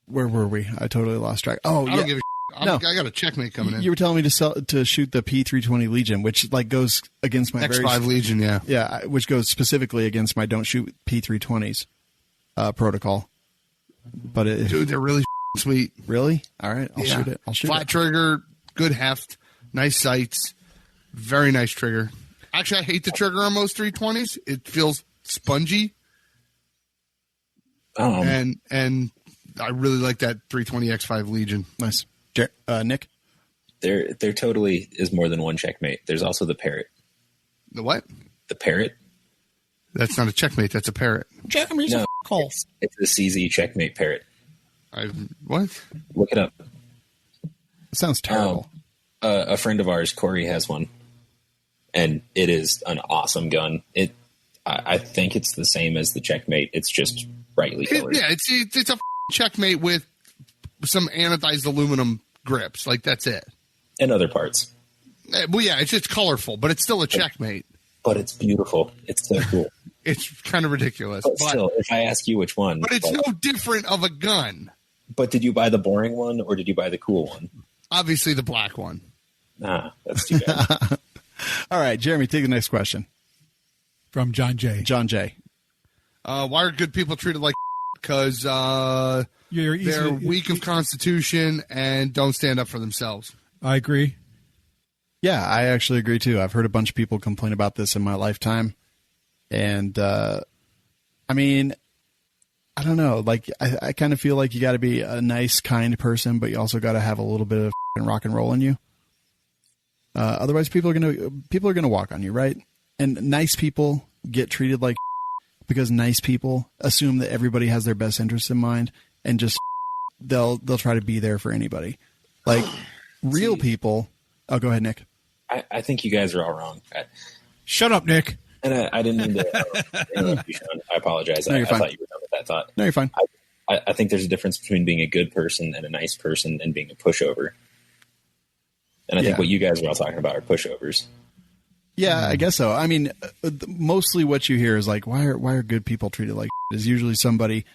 S3: Where were we? I totally lost track. Oh,
S2: I don't give a
S3: no.
S2: I got a checkmate coming in.
S3: You were telling me to shoot the P320 Legion, which like goes against my
S2: X5 Legion, yeah.
S3: Yeah, which goes specifically against my don't shoot P320s protocol. But
S2: dude, they're really sweet.
S3: Really? All right, I'll shoot it.
S2: Flat trigger, good heft, nice sights, very nice trigger. Actually, I hate the trigger on most 320s. It feels spongy. And I really like that 320 X5 Legion.
S3: Nice. Nick?
S1: There totally is more than one checkmate. There's also the parrot.
S2: The what?
S1: The parrot?
S2: That's not a checkmate. That's a parrot.
S3: Jeremy's
S1: No,
S3: a call.
S1: it's the CZ checkmate parrot.
S2: What?
S1: Look it up.
S3: It sounds terrible.
S1: A friend of ours, Corey, has one, and it is an awesome gun. I think it's the same as the checkmate. It's just brightly colored.
S2: It's a checkmate with some anodized aluminum grips. Like, that's it.
S1: And other parts.
S2: Well, yeah, it's just colorful, but it's still a checkmate.
S1: But it's beautiful. It's so cool.
S2: It's kind of ridiculous.
S1: But still, if I ask you which one.
S2: But it's no different of a gun.
S1: But did you buy the boring one or did you buy the cool one?
S2: Obviously the black one.
S1: Nah, that's too bad.
S3: All right, Jeremy, take the next question.
S4: From John J.
S3: John J.
S2: Why are good people treated like because they're weak of constitution and don't stand up for themselves?
S4: I agree.
S3: Yeah, I actually agree too. I've heard a bunch of people complain about this in my lifetime. And, I mean, I don't know. Like, I kind of feel like you got to be a nice, kind person, but you also got to have a little bit of rock and roll in you. Otherwise, people are gonna walk on you, right? And nice people get treated like because nice people assume that everybody has their best interests in mind, and just they'll try to be there for anybody. Like real people. Oh, go ahead, Nick.
S1: I think you guys are all wrong.
S4: Shut up, Nick.
S1: And I didn't mean to interrupt you, Sean. I apologize.
S2: No,
S1: I
S2: you're fine.
S1: thought you were done with that thought.
S2: No, you're fine.
S1: I think there's a difference between being a good person and a nice person and being a pushover. And I think
S2: Yeah.
S1: what you guys are all talking about are pushovers.
S3: Yeah, I guess so. I mean, mostly what you hear is like, why are good people treated like shit? Is usually somebody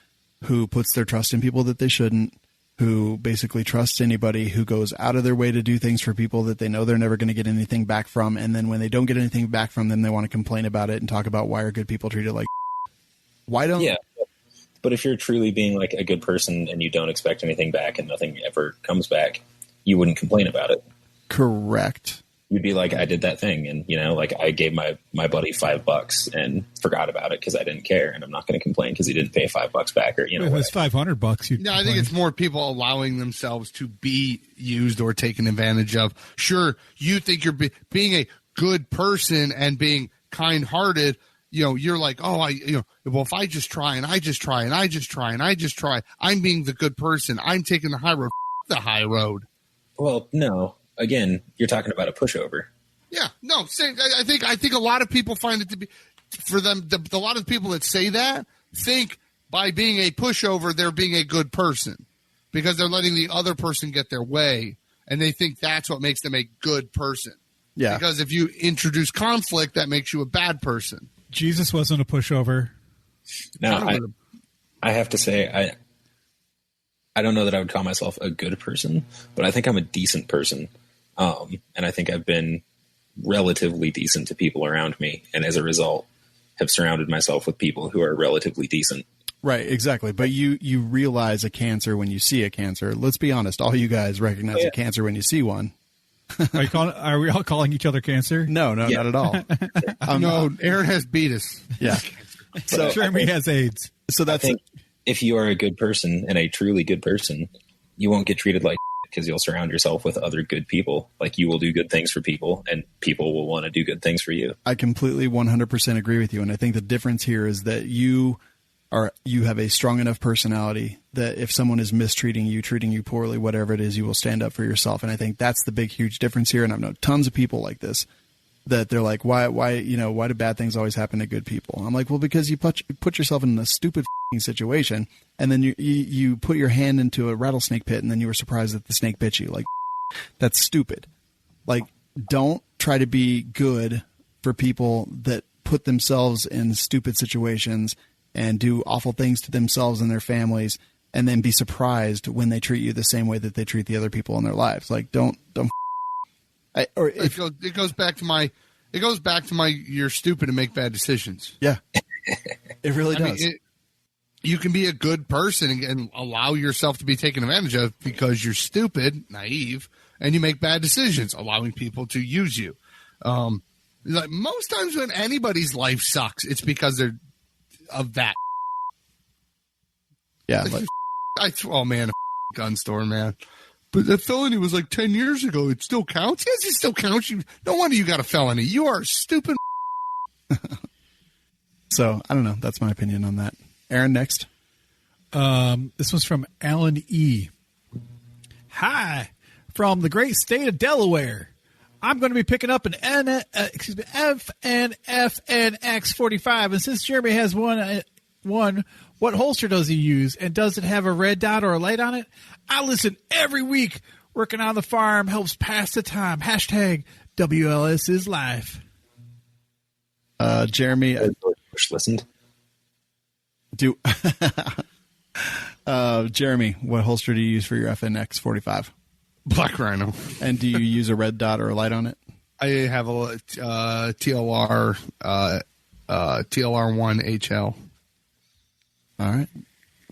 S3: who puts their trust in people that they shouldn't, who basically trusts anybody, who goes out of their way to do things for people that they know they're never going to get anything back from. And then when they don't get anything back from them, they want to complain about it and talk about why are good people treated like shit. Why don't...
S1: Yeah. But if you're truly being like a good person and you don't expect anything back and nothing ever comes back, you wouldn't complain about it.
S3: Correct.
S1: You'd be like, I did that thing. And, like I gave my buddy $5 and forgot about it because I didn't care. And I'm not going to complain because he didn't pay $5 back or,
S4: If it was $500, you'd
S2: No, I think
S4: complain.
S2: it's more people allowing themselves to be used or taken advantage of. Sure, you think you're being a good person and being kind-hearted. You're like, well, if I just try and I just try and I just try and I just try, I'm being the good person. I'm taking the high road. The high road.
S1: Well, no. Again, you're talking about a pushover.
S2: Yeah, no. I think a lot of people find it to be for them. A lot of people that say that think by being a pushover, they're being a good person because they're letting the other person get their way, and they think that's what makes them a good person.
S3: Yeah.
S2: Because if you introduce conflict, that makes you a bad person.
S4: Jesus wasn't a pushover.
S1: Now, I have to say, I don't know that I would call myself a good person, but I think I'm a decent person. And I think I've been relatively decent to people around me. And as a result, have surrounded myself with people who are relatively decent.
S3: Right, exactly. But you realize a cancer when you see a cancer. Let's be honest. All you guys recognize a cancer when you see one.
S4: Are we all calling each other cancer?
S3: No, not at all.
S2: No, Aaron has beat us.
S3: Yeah.
S4: So Jeremy has AIDS.
S3: So
S1: I
S3: that's
S1: think if you are a good person and a truly good person, you won't get treated like because you'll surround yourself with other good people. Like you will do good things for people and people will want to do good things for you.
S3: I completely 100% agree with you. And I think the difference here is that you have a strong enough personality that if someone is mistreating you, treating you poorly, whatever it is, you will stand up for yourself. And I think that's the big, huge difference here. And I've known tons of people like this, that they're like, why do bad things always happen to good people? I'm like, well, because you put yourself in a stupid situation, and then you put your hand into a rattlesnake pit, and then you were surprised that the snake bit you. Like, that's stupid. Like, don't try to be good for people that put themselves in stupid situations and do awful things to themselves and their families, and then be surprised when they treat you the same way that they treat the other people in their lives. Like, don't.
S2: It goes back to my you're stupid and make bad decisions.
S3: Yeah, it really
S2: I
S3: does.
S2: mean, you can be a good person and allow yourself to be taken advantage of because you're stupid, naive, and you make bad decisions, allowing people to use you. Like most times when anybody's life sucks, it's because they're of that.
S3: Yeah,
S2: A gun store, man. But that felony was like 10 years ago. It still counts? Yes, it still counts. No wonder you got a felony. You are stupid.
S3: So, I don't know. That's my opinion on that. Aaron, next.
S4: This was from Alan E. Hi, from the great state of Delaware. I'm going to be picking up an FNX 45, and since Jeremy has one, what holster does he use, and does it have a red dot or a light on it? I listen every week. Working on the farm helps pass the time. Hashtag WLS is life.
S3: Jeremy,
S1: Listened.
S3: Jeremy, what holster do you use for your FNX 45?
S2: Black Rhino.
S3: And do you use a red dot or a light on it?
S2: I have a TLR 1 HL.
S3: All right.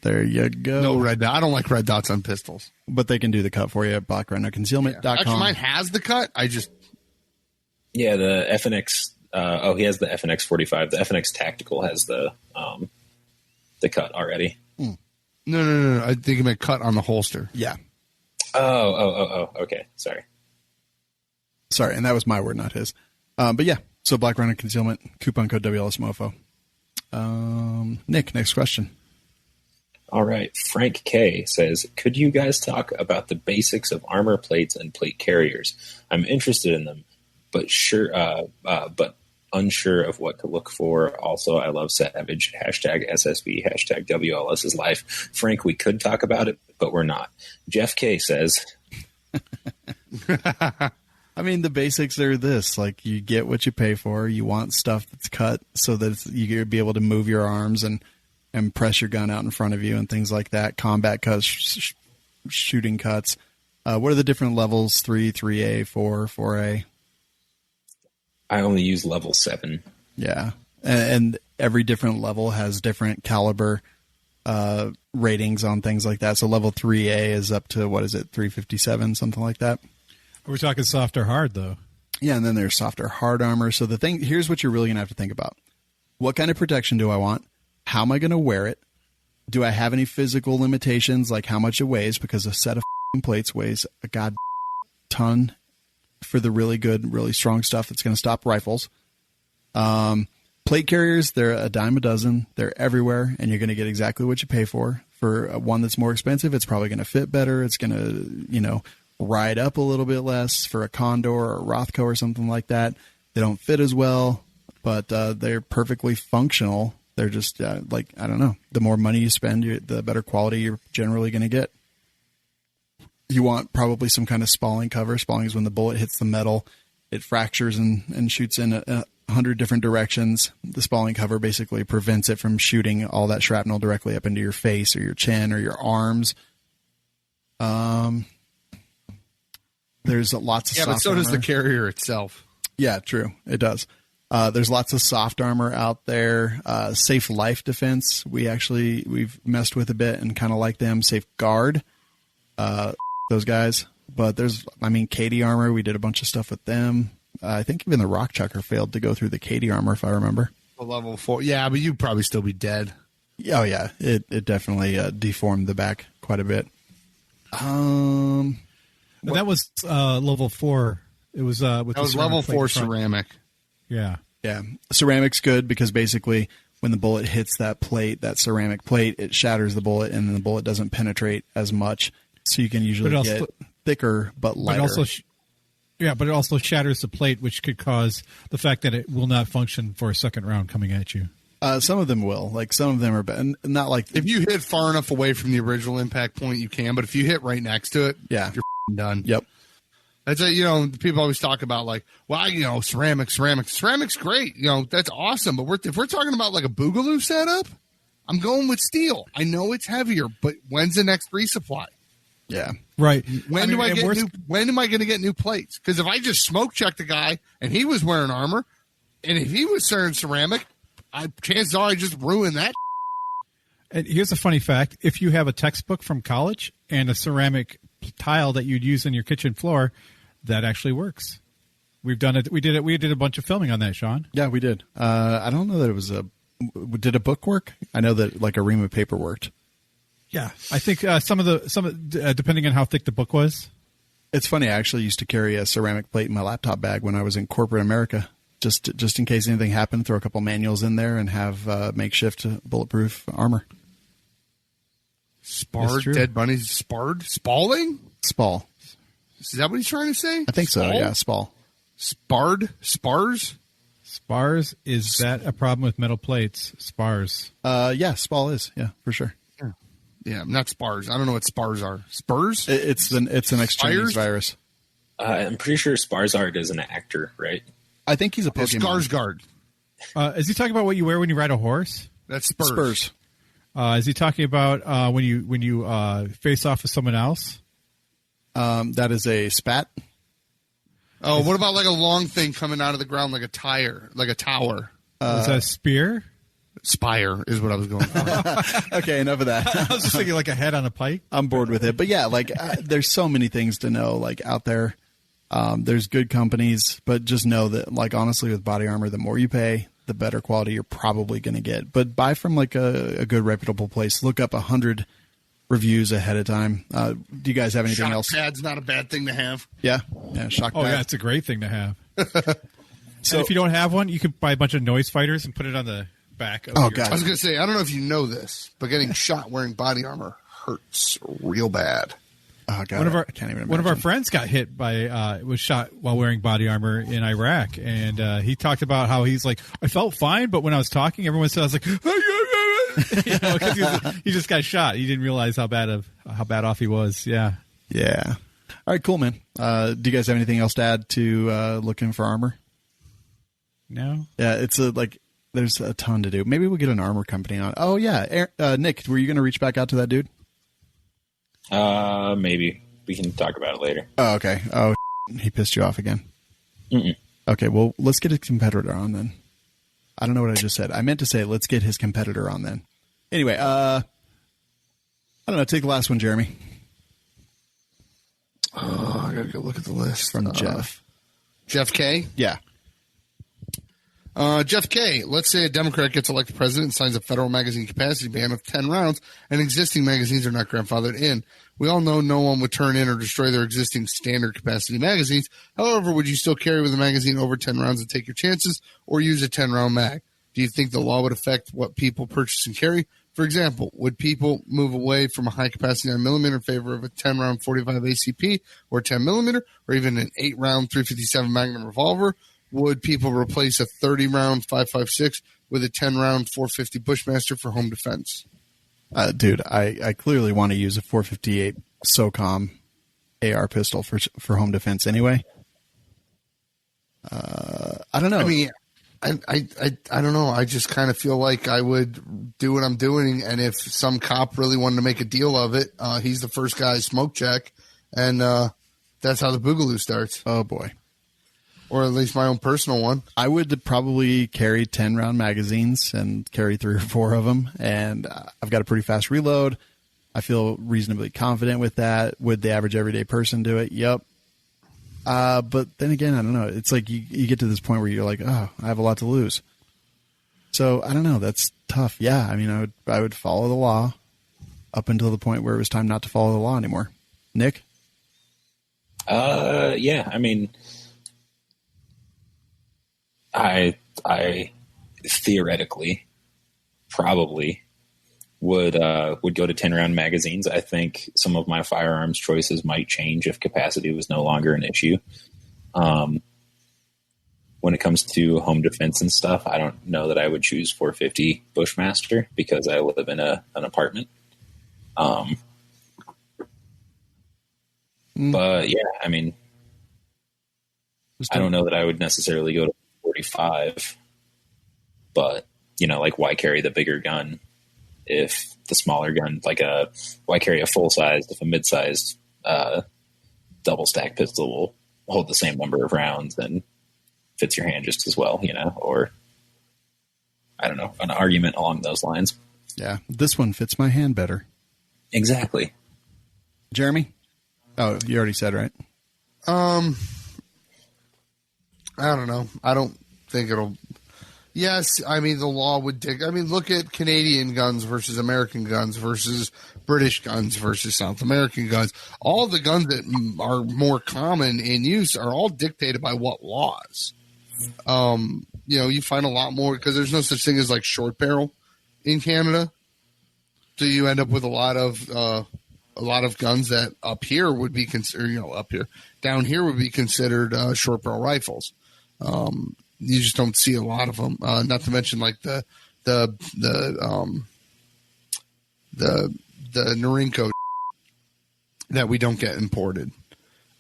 S3: There you go.
S2: No red dot. I don't like red dots on pistols.
S3: But they can do the cut for you at blackrhinoconcealment.com.
S2: Actually, mine has the cut.
S1: Yeah, the FNX. He has the FNX 45. The FNX Tactical has the cut already.
S2: No. I think it meant cut on the holster.
S3: Yeah.
S1: Oh. Okay. Sorry,
S3: and that was my word, not his. But yeah, so Black Rhino Concealment, coupon code WLSMOFO. Nick, next question.
S1: All right. Frank K says, could you guys talk about the basics of armor plates and plate carriers? I'm interested in them, but unsure of what to look for. Also, I love Savage. Hashtag SSB. Hashtag WLS is life. Frank, we could talk about it, but we're not. Jeff K says...
S3: I mean, the basics are this. Like, you get what you pay for. You want stuff that's cut so that you'll be able to move your arms and press your gun out in front of you and things like that. Combat cuts, shooting cuts. What are the different levels? 3, 3A, 4, 4A?
S1: I only use level 7.
S3: Yeah. And every different level has different caliber ratings on things like that. So level 3A is up to, 357, something like that.
S4: We're talking soft or hard, though.
S3: Yeah, and then there's soft or hard armor. So here's what you're really going to have to think about. What kind of protection do I want? How am I going to wear it? Do I have any physical limitations, like how much it weighs? Because a set of plates weighs a god ton for the really good, really strong stuff that's going to stop rifles. Plate carriers, they're a dime a dozen. They're everywhere, and you're going to get exactly what you pay for. For one that's more expensive, it's probably going to fit better. It's going to, ride up a little bit less. For a Condor or a Rothco or something like that, they don't fit as well, but they're perfectly functional. They're just I don't know. The more money you spend, the better quality you're generally going to get. You want probably some kind of spalling cover. Spalling is when the bullet hits the metal, it fractures and shoots in 100 different directions. The spalling cover basically prevents it from shooting all that shrapnel directly up into your face or your chin or your arms. There's lots of soft
S2: but so
S3: armor.
S2: does the carrier itself.
S3: Yeah, true. It does. There's lots of soft armor out there. Safe Life Defense, we've messed with a bit and kind of like them. Safe Guard, those guys. But Katie Armor, we did a bunch of stuff with them. I think even the Rock Chucker failed to go through the Katie Armor, if I remember.
S2: A level 4. Yeah, but you'd probably still be dead.
S3: Oh, yeah. It definitely deformed the back quite a bit.
S4: That was level 4. It was with
S2: that was level 4 ceramic.
S4: Yeah.
S3: Yeah. Ceramic's good because basically when the bullet hits that plate, that ceramic plate, it shatters the bullet and then the bullet doesn't penetrate as much. So you can usually get thicker but lighter.
S4: But it also shatters the plate, which could cause the fact that it will not function for a second round coming at you.
S3: Some of them will. Like, some of them are not like...
S2: If you hit far enough away from the original impact point, you can. But if you hit right next to it,
S3: yeah,
S2: you're done.
S3: Yep.
S2: That's people always talk about ceramic's great. That's awesome. But if we're talking about like a Boogaloo setup, I'm going with steel. I know it's heavier, but when's the next resupply?
S3: Yeah.
S4: Right.
S2: When am I going to get new plates? Because if I just smoke checked a guy and he was wearing armor, and if he was wearing ceramic, chances are I just ruined that.
S4: And here's a funny fact: if you have a textbook from college and a ceramic tile that you'd use in your kitchen floor, that actually works. We've done it. We did it. We did a bunch of filming on that, Sean.
S3: Yeah, we did. I don't know that it was did a book work? I know that like a ream of paper worked.
S4: Yeah, I think some depending on how thick the book was.
S3: It's funny. I actually used to carry a ceramic plate in my laptop bag when I was in corporate America, just in case anything happened. Throw a couple manuals in there and have makeshift bulletproof armor.
S2: Sparred dead bunnies. Spalling.
S3: Spall.
S2: Is that what he's trying to say?
S3: I think so. Yeah, spall.
S2: Spars.
S4: Spars. Is that a problem with metal plates? Spars.
S3: Yeah, spall is. Yeah, for sure.
S2: Yeah, not spars. I don't know what spars are. Spurs?
S3: It's an ex-Chinese virus.
S1: I'm pretty sure Sparzard is an actor, right?
S3: I think he's a Pokemon.
S2: Skarsgård.
S4: Is he talking about what you wear when you ride a horse?
S2: That's Spurs.
S3: Spurs.
S4: Is he talking about when you face off with someone else?
S3: That is a spat.
S2: Oh, what about like a long thing coming out of the ground like a tire, like a tower?
S4: Is that a spear?
S2: Spire is what I was going for.
S3: Okay, enough of that.
S4: I was just thinking like a head on a pike.
S3: I'm bored with it. But yeah, there's so many things to know out there. There's good companies, but just know that honestly with body armor, the more you pay, the better quality you're probably going to get. But buy from a good reputable place. Look up 100 reviews ahead of time. Do you guys have anything else?
S2: Shock pad's not a bad thing to have.
S3: Yeah, shock pad.
S4: Oh yeah, it's a great thing to have. So if you don't have one, you can buy a bunch of noise fighters and put it on the back.
S3: God!
S2: I was going to say, I don't know if you know this, but getting shot wearing body armor hurts real bad.
S3: Oh God, I can't even imagine.
S4: One of our friends got hit by was shot while wearing body armor in Iraq, and he talked about how he's like, I felt fine, but when I was talking, everyone said I was like, because he just got shot. He didn't realize how bad off he was. Yeah.
S3: Yeah. All right, cool, man. Do you guys have anything else to add to looking for armor?
S4: No.
S3: Yeah, it's there's a ton to do. Maybe we'll get an armor company on. Oh yeah, Nick, were you going to reach back out to that dude?
S1: Maybe we can talk about it later.
S3: Oh, okay. Oh, he pissed you off again.
S1: Mm-mm.
S3: Okay, well, let's get his competitor on then. I don't know what I just said. I meant to say let's get his competitor on then. Anyway, I don't know. Take the last one, Jeremy.
S2: Oh, I gotta go look at the list
S3: From Jeff.
S2: Jeff K.
S3: Yeah.
S2: Jeff K. Let's say a Democrat gets elected president and signs a federal magazine capacity ban of 10 rounds, and existing magazines are not grandfathered in. We all know no one would turn in or destroy their existing standard capacity magazines. However, would you still carry with a magazine over 10 rounds and take your chances, or use a 10-round mag? Do you think the law would affect what people purchase and carry? For example, would people move away from a high-capacity 9mm in favor of a 10-round 45 ACP or 10mm, or even an 8-round 357 Magnum revolver? Would people replace a 30-round 5.56 with a 10-round 450 Bushmaster for home defense?
S3: Dude, I clearly want to use a 458 SOCOM AR pistol for home defense anyway. I don't know.
S2: I mean, I don't know. I just kind of feel like I would do what I'm doing, and if some cop really wanted to make a deal of it, he's the first guy to smoke check, and that's how the boogaloo starts.
S3: Oh, boy.
S2: Or at least my own personal one.
S3: I would probably carry 10-round magazines and carry 3 or 4 of them, and I've got a pretty fast reload. I feel reasonably confident with that. Would the average everyday person do it? Yep. But then again, I don't know. It's like you get to this point where you're like, oh, I have a lot to lose. So I don't know. That's tough. Yeah, I mean, I would follow the law up until the point where it was time not to follow the law anymore. Nick?
S1: Yeah, I mean, I theoretically probably would go to 10-round magazines. I think some of my firearms choices might change if capacity was no longer an issue. When it comes to home defense and stuff, I don't know that I would choose 450 Bushmaster because I live in an apartment. But yeah, I mean, I don't know that I would necessarily go to 45, but like why carry the bigger gun if the smaller gun, why carry a full-sized if a mid-sized double stack pistol will hold the same number of rounds and fits your hand just as well, or I don't know, an argument along those lines.
S3: Yeah, this one fits my hand better.
S1: Exactly.
S3: Jeremy? Oh, you already said, right?
S2: I don't know. I don't think it'll. Yes, I mean, the law would take. I mean, look at Canadian guns versus American guns versus British guns versus South American guns. All the guns that are more common in use are all dictated by what laws. You find a lot more because there's no such thing as like short barrel in Canada. So you end up with a lot of guns that up here would be considered, down here would be considered short barrel rifles. You just don't see a lot of them. Not to mention like the Norinco that we don't get imported.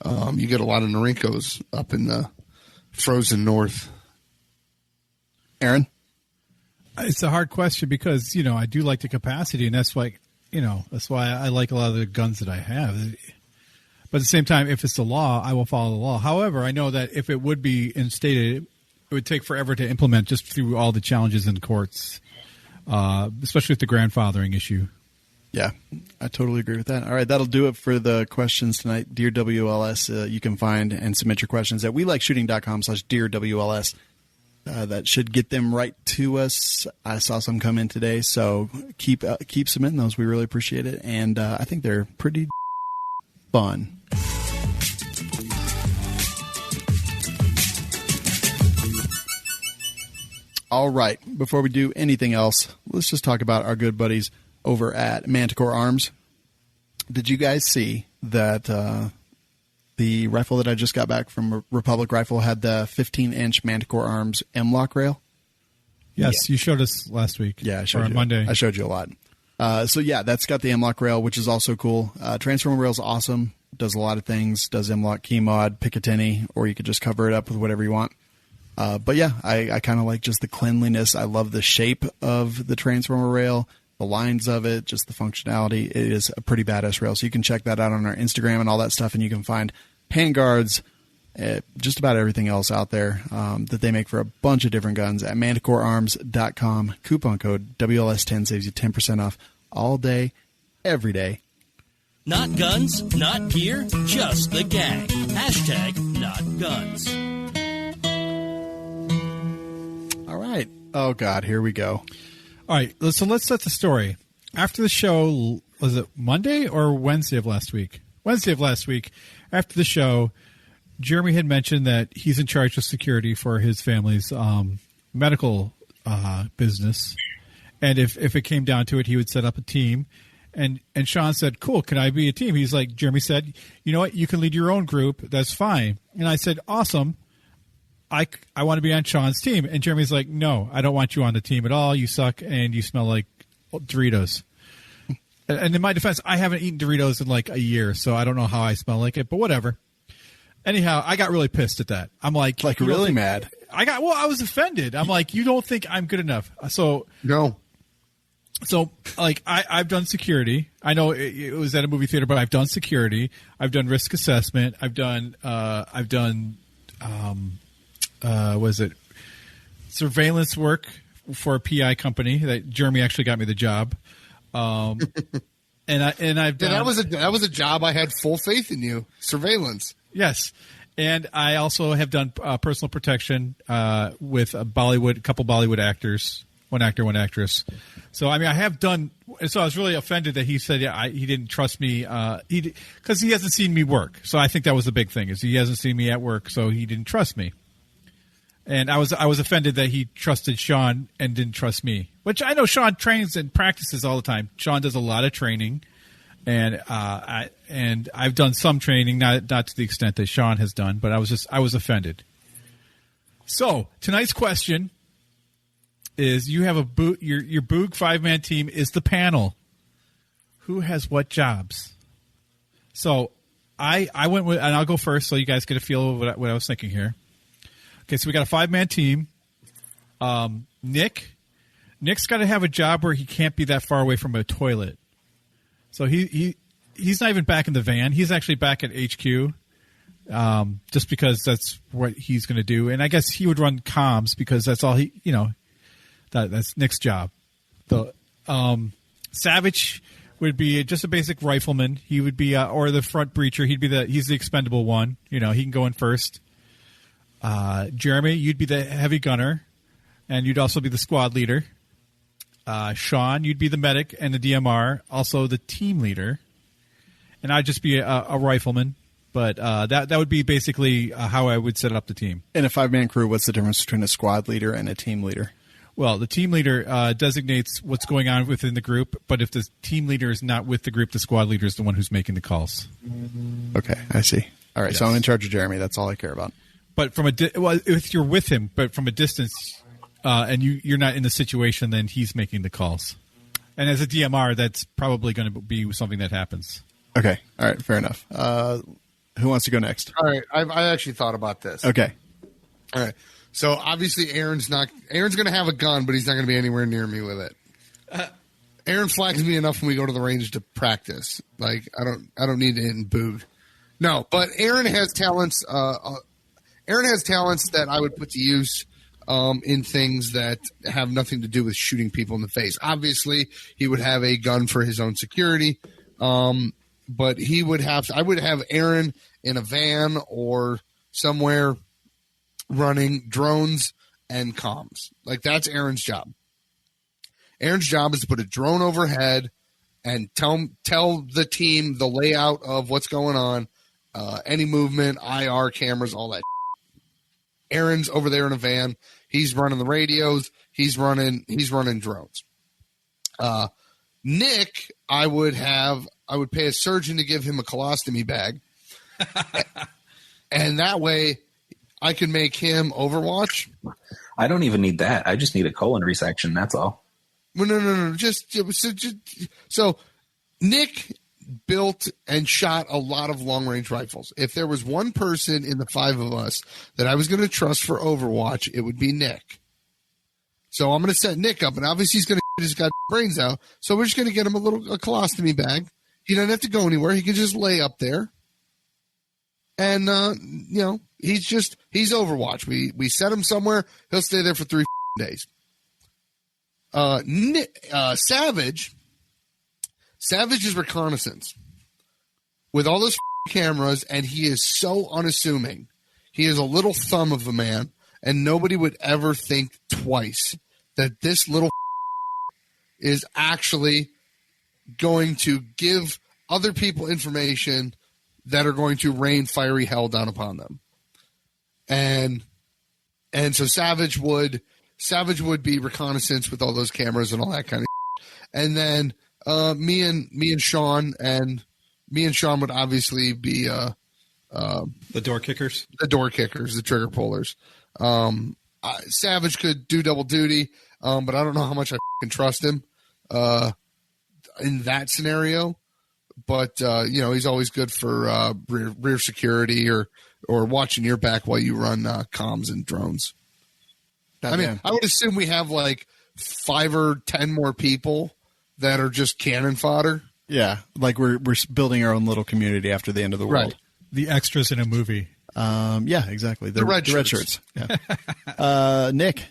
S2: You get a lot of Norincos up in the frozen north.
S3: Aaron?
S4: It's a hard question because, I do like the capacity, and that's why I like a lot of the guns that I have. But at the same time, if it's the law, I will follow the law. However, I know that if it would be instated, it would take forever to implement just through all the challenges in courts, especially with the grandfathering issue.
S3: Yeah, I totally agree with that. All right, that'll do it for the questions tonight. Dear WLS, you can find and submit your questions at welikeshooting.com/DearWLS. That should get them right to us. I saw some come in today, so keep submitting those. We really appreciate it, and I think they're pretty fun. All right, before we do anything else, let's just talk about our good buddies over at Manticore Arms. Did you guys see that the rifle that I just got back from Republic Rifle had the 15-inch Manticore Arms M-Lock rail.
S4: Yes, you showed us last week.
S3: Yeah, I showed you.
S4: Monday.
S3: I showed you a lot. So yeah, that's got the M-Lock rail, which is also cool. Transformer rail is awesome. Does a lot of things. Does M-Lock, key mod, Picatinny, or you could just cover it up with whatever you want. But yeah, I kind of like just the cleanliness. I love the shape of the Transformer rail, the lines of it, just the functionality. It is a pretty badass rail. So you can check that out on our Instagram and all that stuff, and you can find handguards, just about everything else out there that they make for a bunch of different guns at manticorearms.com. Coupon code WLS10 saves you 10% off all day, every day.
S5: Not guns, not gear, just the gang. Hashtag not guns.
S3: All right. Oh, God, here we go.
S4: All right, so let's set the story. After the show, was it Monday or Wednesday of last week? Wednesday of last week, after the show, Jeremy had mentioned that he's in charge of security for his family's medical business. And if it came down to it, he would set up a team. And Sean said, cool, can I be a team? He's like, Jeremy said, you know what, you can lead your own group. That's fine. And I said, awesome. I want to be on Sean's team. And Jeremy's like, no, I don't want you on the team at all. You suck and you smell like Doritos. And in my defense, I haven't eaten Doritos in like a year, so I don't know how I smell like it, but whatever. Anyhow, I got really pissed at that. I'm like
S3: really mad.
S4: I was offended. I'm like, you don't think I'm good enough. So
S2: No.
S4: So, like, I've done security. I know it was at a movie theater, but I've done security. I've done risk assessment. I've done surveillance work for a PI company that Jeremy actually got me the job. And I've done.
S2: Yeah, that was a job I had full faith in you. Surveillance.
S4: Yes. And I also have done personal protection with a couple Bollywood actors. One actor, one actress. So, I mean, I have done – so I was really offended that he said he didn't trust me because he hasn't seen me work. So I think that was the big thing is he hasn't seen me at work, so he didn't trust me. And I was offended that he trusted Sean and didn't trust me, which I know Sean trains and practices all the time. Sean does a lot of training, and I've done some training, not to the extent that Sean has done, but I was offended. So tonight's question – is you have your Boog 5-man team is the panel. Who has what jobs? So I went with, and I'll go first so you guys get a feel of what I was thinking here. Okay, so we got a 5-man team. Nick's got to have a job where he can't be that far away from a toilet. So he's not even back in the van. He's actually back at HQ. Just because that's what he's going to do. And I guess he would run comms because that's all that's Nick's job. The Savage would be just a basic rifleman. He would be or the front breacher. He's the expendable one. You know, he can go in first. Jeremy, you'd be the heavy gunner, and you'd also be the squad leader. Sean, you'd be the medic and the DMR, also the team leader, and I'd just be a rifleman. But that would be basically how I would set up the team.
S3: In a 5-man crew, what's the difference between a squad leader and a team leader?
S4: Well, the team leader designates what's going on within the group, but if the team leader is not with the group, the squad leader is the one who's making the calls.
S3: Okay, I see. All right, yes. So I'm in charge of Jeremy. That's all I care about.
S4: But if you're with him, but from a distance, and you're not in the situation, then he's making the calls. And as a DMR, that's probably going to be something that happens.
S3: Okay, all right, fair enough. Who wants to go next?
S2: All right, I actually thought about this.
S3: Okay.
S2: All right. So obviously Aaron's going to have a gun, but he's not going to be anywhere near me with it. Aaron flags me enough when we go to the range to practice. Like I don't need to hit and boot. No, but Aaron has talents. Aaron has talents that I would put to use in things that have nothing to do with shooting people in the face. Obviously, he would have a gun for his own security, but I would have Aaron in a van or somewhere running drones and comms. Like that's Aaron's job. Aaron's job is to put a drone overhead and tell the team the layout of what's going on, any movement, IR cameras, all that. Aaron's over there in a van. He's running the radios. He's running drones. Nick, I would pay a surgeon to give him a colostomy bag. And that way I can make him Overwatch.
S1: I don't even need that. I just need a colon resection. That's all.
S2: Well, no. So Nick built and shot a lot of long-range rifles. If there was one person in the five of us that I was going to trust for Overwatch, it would be Nick. So I'm going to set Nick up, and obviously he's going to get his goddamn brains out. So we're just going to get him a colostomy bag. He doesn't have to go anywhere. He can just lay up there. And, he's Overwatch. We set him somewhere. He'll stay there for 3 days. Savage is reconnaissance with all those cameras, and he is so unassuming. He is a little thumb of a man, and nobody would ever think twice that this little is actually going to give other people information that are going to rain fiery hell down upon them. And so Savage would be reconnaissance with all those cameras and all that kind of shit. And then me and Sean would obviously be
S4: the door kickers,
S2: the trigger pullers. Savage could do double duty, but I don't know how much I can trust him in that scenario. But he's always good for rear security or watching your back while you run comms and drones. I mean, I would assume we have like 5 or 10 more people that are just cannon fodder.
S3: Yeah, like we're building our own little community after the end of the world.
S2: Right.
S4: The extras in a movie.
S3: Yeah, exactly. The red shirts. Yeah. Nick,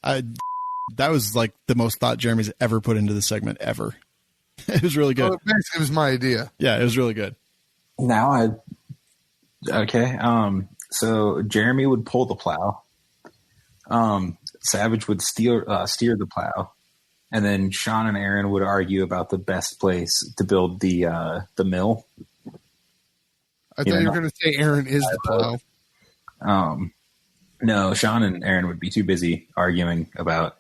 S3: that was like the most thought Jeremy's ever put into the segment ever. It was really good.
S2: It was my idea.
S3: Yeah, it was really good.
S1: Okay. So Jeremy would pull the plow. Savage would steer the plow, and then Sean and Aaron would argue about the best place to build the mill.
S2: I thought you were going to say Aaron is the plow.
S1: No, Sean and Aaron would be too busy arguing about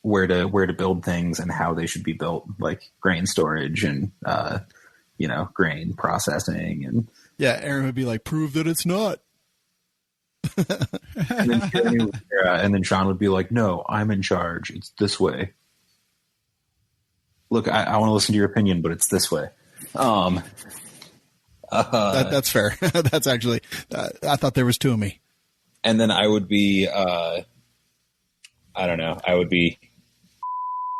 S1: where to build things and how they should be built, like grain storage and grain processing. And
S3: yeah, Aaron would be like, "Prove that it's not."
S1: and then Sean would be like, "No, I'm in charge. It's this way. Look, I want to listen to your opinion, but it's this way."
S3: That's fair. That's actually, I thought there was 2 of me.
S1: And then I would be, I would be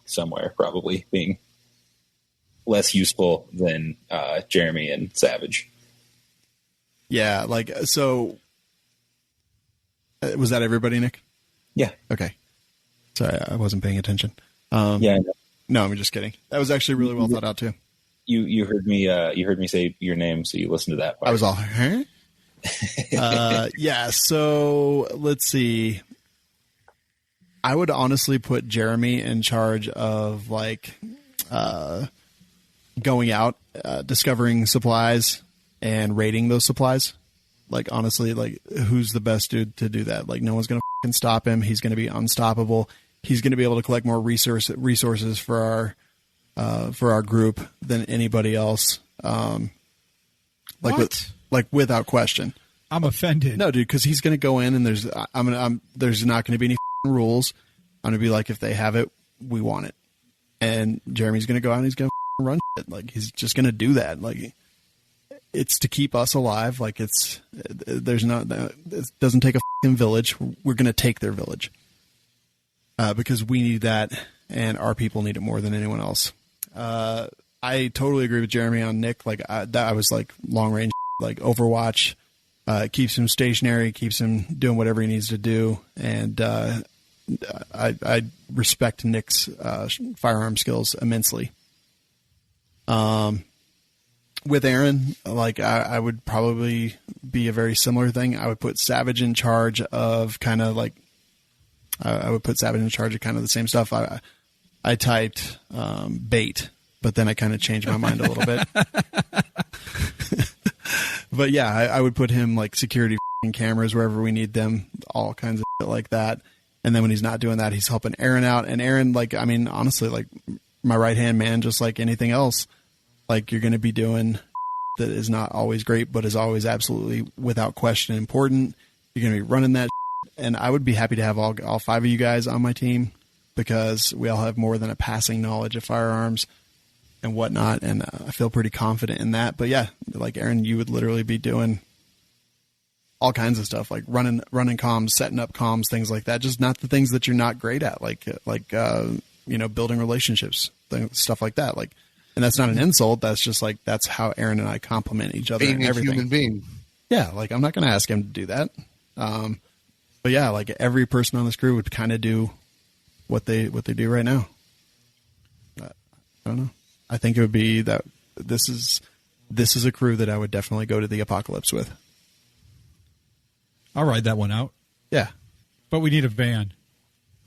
S1: somewhere, probably being less useful than Jeremy and Savage.
S3: Yeah, so was that everybody, Nick?
S1: Yeah.
S3: Okay. Sorry, I wasn't paying attention.
S1: Yeah.
S3: No, I'm just kidding. That was actually really well thought out too.
S1: You heard me say your name, so you listened to that part.
S3: I was all, huh? Yeah. So let's see. I would honestly put Jeremy in charge of going out, discovering supplies and raiding those supplies. Like, honestly, who's the best dude to do that? Like, no one's going to fucking stop him. He's going to be unstoppable. He's going to be able to collect more resources for our group than anybody else. Without question.
S4: I'm offended.
S3: No, dude, because he's going to go in and there's not going to be any rules. I'm going to be like, if they have it, we want it. And Jeremy's going to go out and he's going to run shit. Like, he's just going to do that. Like, it's to keep us alive. Like, it doesn't take a fucking village. We're going to take their village. Because we need that and our people need it more than anyone else. I totally agree with Jeremy on Nick. I was like long range, like Overwatch, keeps him stationary, keeps him doing whatever he needs to do. And, I respect Nick's, firearm skills immensely. With Aaron, I would probably be a very similar thing. I would put Savage in charge of kind of the same stuff. I typed bait, but then I kind of changed my mind a little bit. But yeah, I would put him like security cameras wherever we need them, all kinds of shit like that. And then when he's not doing that, he's helping Aaron out. And Aaron, honestly, my right-hand man, just like anything else. Like, you're going to be doing that is not always great, but is always absolutely without question important. You're going to be running that. And I would be happy to have all 5 of you guys on my team, because we all have more than a passing knowledge of firearms and whatnot. And I feel pretty confident in that. But yeah, like Aaron, you would literally be doing all kinds of stuff, like running comms, setting up comms, things like that. Just not the things that you're not great at, like building relationships, stuff like that. Like, and that's not an insult. That's just like, that's how Aaron and I complement each other.
S2: Being
S3: and everything.
S2: a human being.
S3: Yeah. Like, I'm not going to ask him to do that. But yeah, like every person on this crew would kind of do what they do right now. I don't know. I think it would be that this is a crew that I would definitely go to the apocalypse with.
S4: I'll ride that one out.
S3: Yeah.
S4: But we need a van.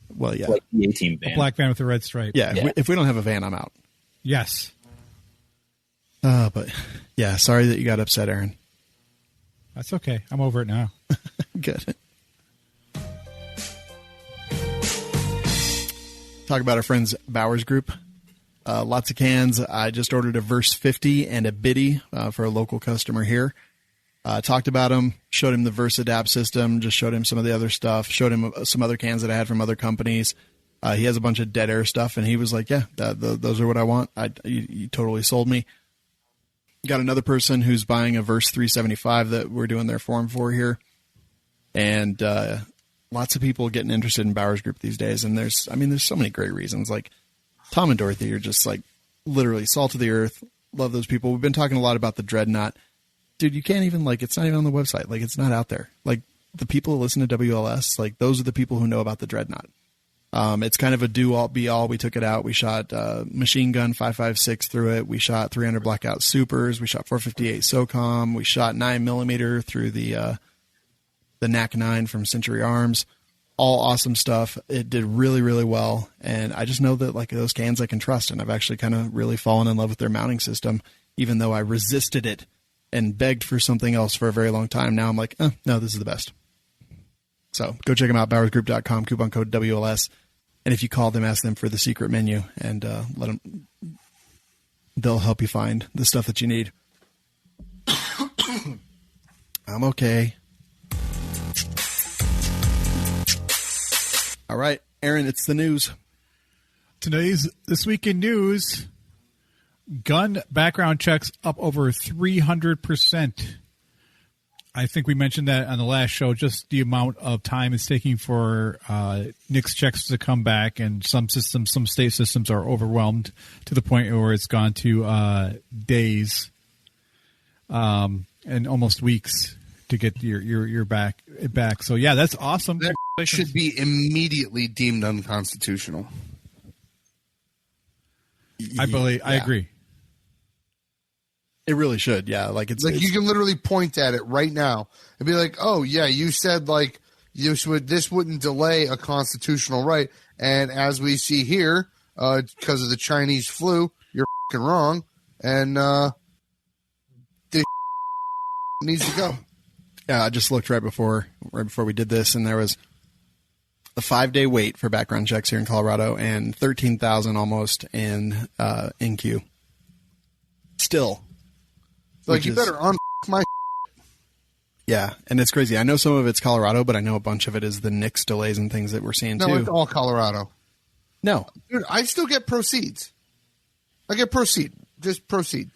S3: Well, yeah.
S1: Like the A-Team van.
S4: A black van with a red stripe.
S3: Yeah. If we don't have a van, I'm out.
S4: Yes.
S3: But yeah, sorry that you got upset, Aaron.
S4: That's okay. I'm over it now.
S3: Good. Talk about our friends Bowers Group. Lots of cans. I just ordered a Verse 50 and a Biddy for a local customer here. Talked about them, showed him the Verse Adapt system, just showed him some of the other stuff, showed him some other cans that I had from other companies. He has a bunch of dead air stuff, and he was like, yeah, those are what I want. You totally sold me. Got another person who's buying a Verse 375 that we're doing their form for here. And lots of people getting interested in Bowers Group these days. And there's so many great reasons. Like Tom and Dorothy are just like literally salt of the earth. Love those people. We've been talking a lot about the Dreadnought. Dude, you can't even, like, it's not even on the website. Like, it's not out there. Like, the people who listen to WLS, like, those are the people who know about the Dreadnought. It's kind of a do-all, be-all. We took it out. We shot machine gun 5.56 through it. We shot 300 Blackout Supers. We shot 458 SOCOM. We shot 9mm through the NAC 9 from Century Arms. All awesome stuff. It did really, really well. And I just know that, like, those cans I can trust. And I've actually kind of really fallen in love with their mounting system, even though I resisted it and begged for something else for a very long time. Now I'm like, no, this is the best. So go check them out, bowersgroup.com, coupon code WLS. And if you call them, ask them for the secret menu, and they'll help you find the stuff that you need. I'm okay. All right, Aaron, it's the news.
S4: This week in news, gun background checks up over 300%. I think we mentioned that on the last show, just the amount of time it's taking for NICS checks to come back, and some state systems are overwhelmed to the point where it's gone to days and almost weeks to get your back. So yeah, that's awesome.
S2: That should be immediately deemed unconstitutional.
S4: I agree.
S3: It really should, yeah. Like it's
S2: you can literally point at it right now and be like, "Oh yeah, you said like this wouldn't delay a constitutional right," and as we see here, because of the Chinese flu, you're fucking wrong, and this needs to go.
S3: Yeah, I just looked right before we did this, and there was a 5-day wait for background checks here in Colorado, and 13,000 almost in NQ. Still.
S2: Like, you better my.
S3: Yeah, and it's crazy. I know some of it's Colorado, but I know a bunch of it is the NICS delays and things that we're seeing, too.
S2: No, it's all Colorado.
S3: No.
S2: Dude, I still get proceeds. I get proceed. Just proceed.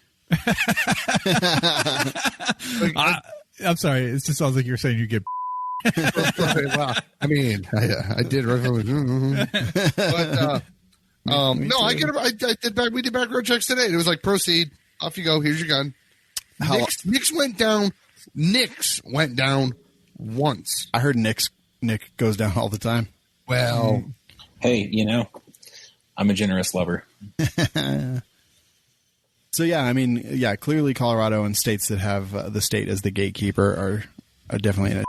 S4: I'm sorry. It just sounds like you're saying you get.
S2: Well, I mean, I did. But, no, I did. We did background checks today. It was like, proceed. Off you go. Here's your gun. NICS went down. NICS went down once.
S3: I heard Nick goes down all the time.
S2: Well,
S1: hey, I'm a generous lover.
S3: So yeah, I mean, yeah, clearly Colorado and states that have the state as the gatekeeper are definitely in a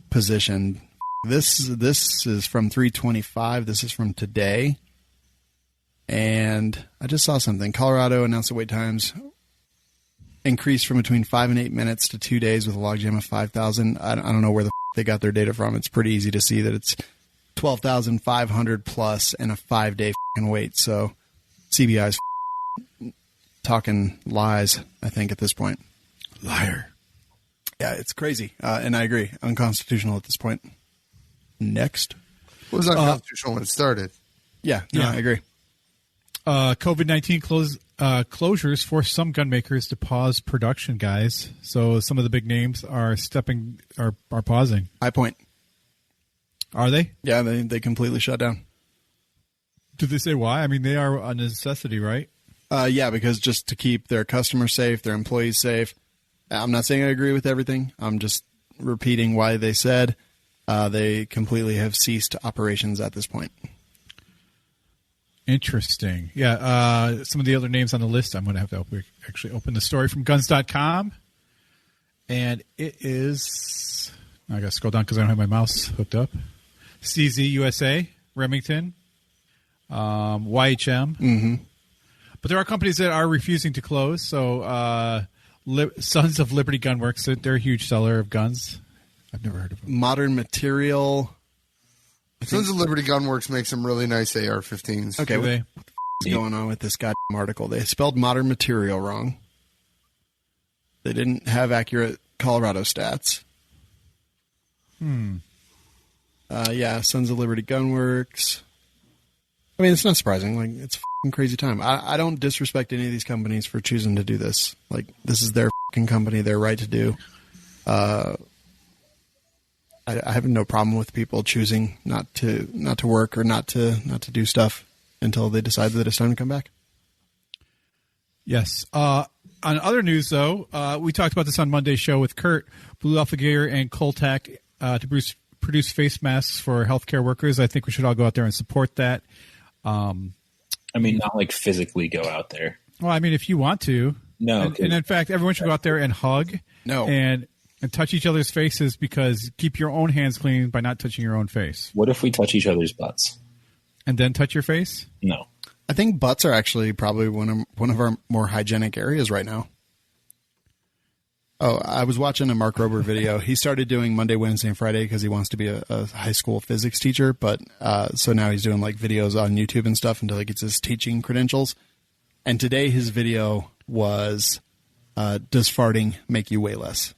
S3: position. This is from 3/25. This is from today. And I just saw something. Colorado announced the wait times increased from between 5 and 8 minutes to 2 days with a logjam of 5,000. I don't know where the they got their data from. It's pretty easy to see that it's 12,500 plus and a 5-day wait. So CBI's talking lies, I think, at this point.
S4: Liar.
S3: Yeah, it's crazy. And I agree. Unconstitutional at this point. Next.
S2: It was unconstitutional when it started.
S3: Yeah, I agree.
S4: COVID-19 closures force some gun makers to pause production, guys. So some of the big names are pausing.
S3: High Point.
S4: Are they?
S3: Yeah, they completely shut down.
S4: Did they say why? I mean, they are a necessity, right?
S3: Yeah, because just to keep their customers safe, their employees safe. I'm not saying I agree with everything. I'm just repeating why they said they completely have ceased operations at this point.
S4: Interesting. Yeah, some of the other names on the list, I'm going to have to actually open the story from guns.com. And it is, I got to scroll down because I don't have my mouse hooked up. CZ USA, Remington, YHM.
S3: Mm-hmm.
S4: But there are companies that are refusing to close. So Sons of Liberty Gunworks, they're a huge seller of guns. I've never heard of them.
S3: Modern Material.
S2: Sons of Liberty Gunworks makes some really nice AR-15s.
S3: Okay, what's going on with this goddamn article? They spelled Modern Material wrong. They didn't have accurate Colorado stats. Yeah, Sons of Liberty Gunworks. I mean, it's not surprising. Like, it's a fucking crazy time. I don't disrespect any of these companies for choosing to do this. Like, this is their fucking company, their right to do. I have no problem with people choosing not to work or not to do stuff until they decide that it's time to come back.
S4: Yes. On other news, though, we talked about this on Monday's show with Kurt. Blue Alpha Gear and Coltac to produce face masks for healthcare workers. I think we should all go out there and support that.
S1: I mean, not like physically go out there.
S4: Well, I mean, if you want to.
S1: No.
S4: And in fact, everyone should go out there and hug.
S3: No.
S4: And touch each other's faces, because keep your own hands clean by not touching your own face.
S1: What if we touch each other's butts?
S4: And then touch your face?
S1: No.
S3: I think butts are actually probably one of our more hygienic areas right now. Oh, I was watching a Mark Rober video. He started doing Monday, Wednesday, and Friday because he wants to be a high school physics teacher. But so now he's doing like videos on YouTube and stuff until he gets his teaching credentials. And today his video was, does farting make you weigh less?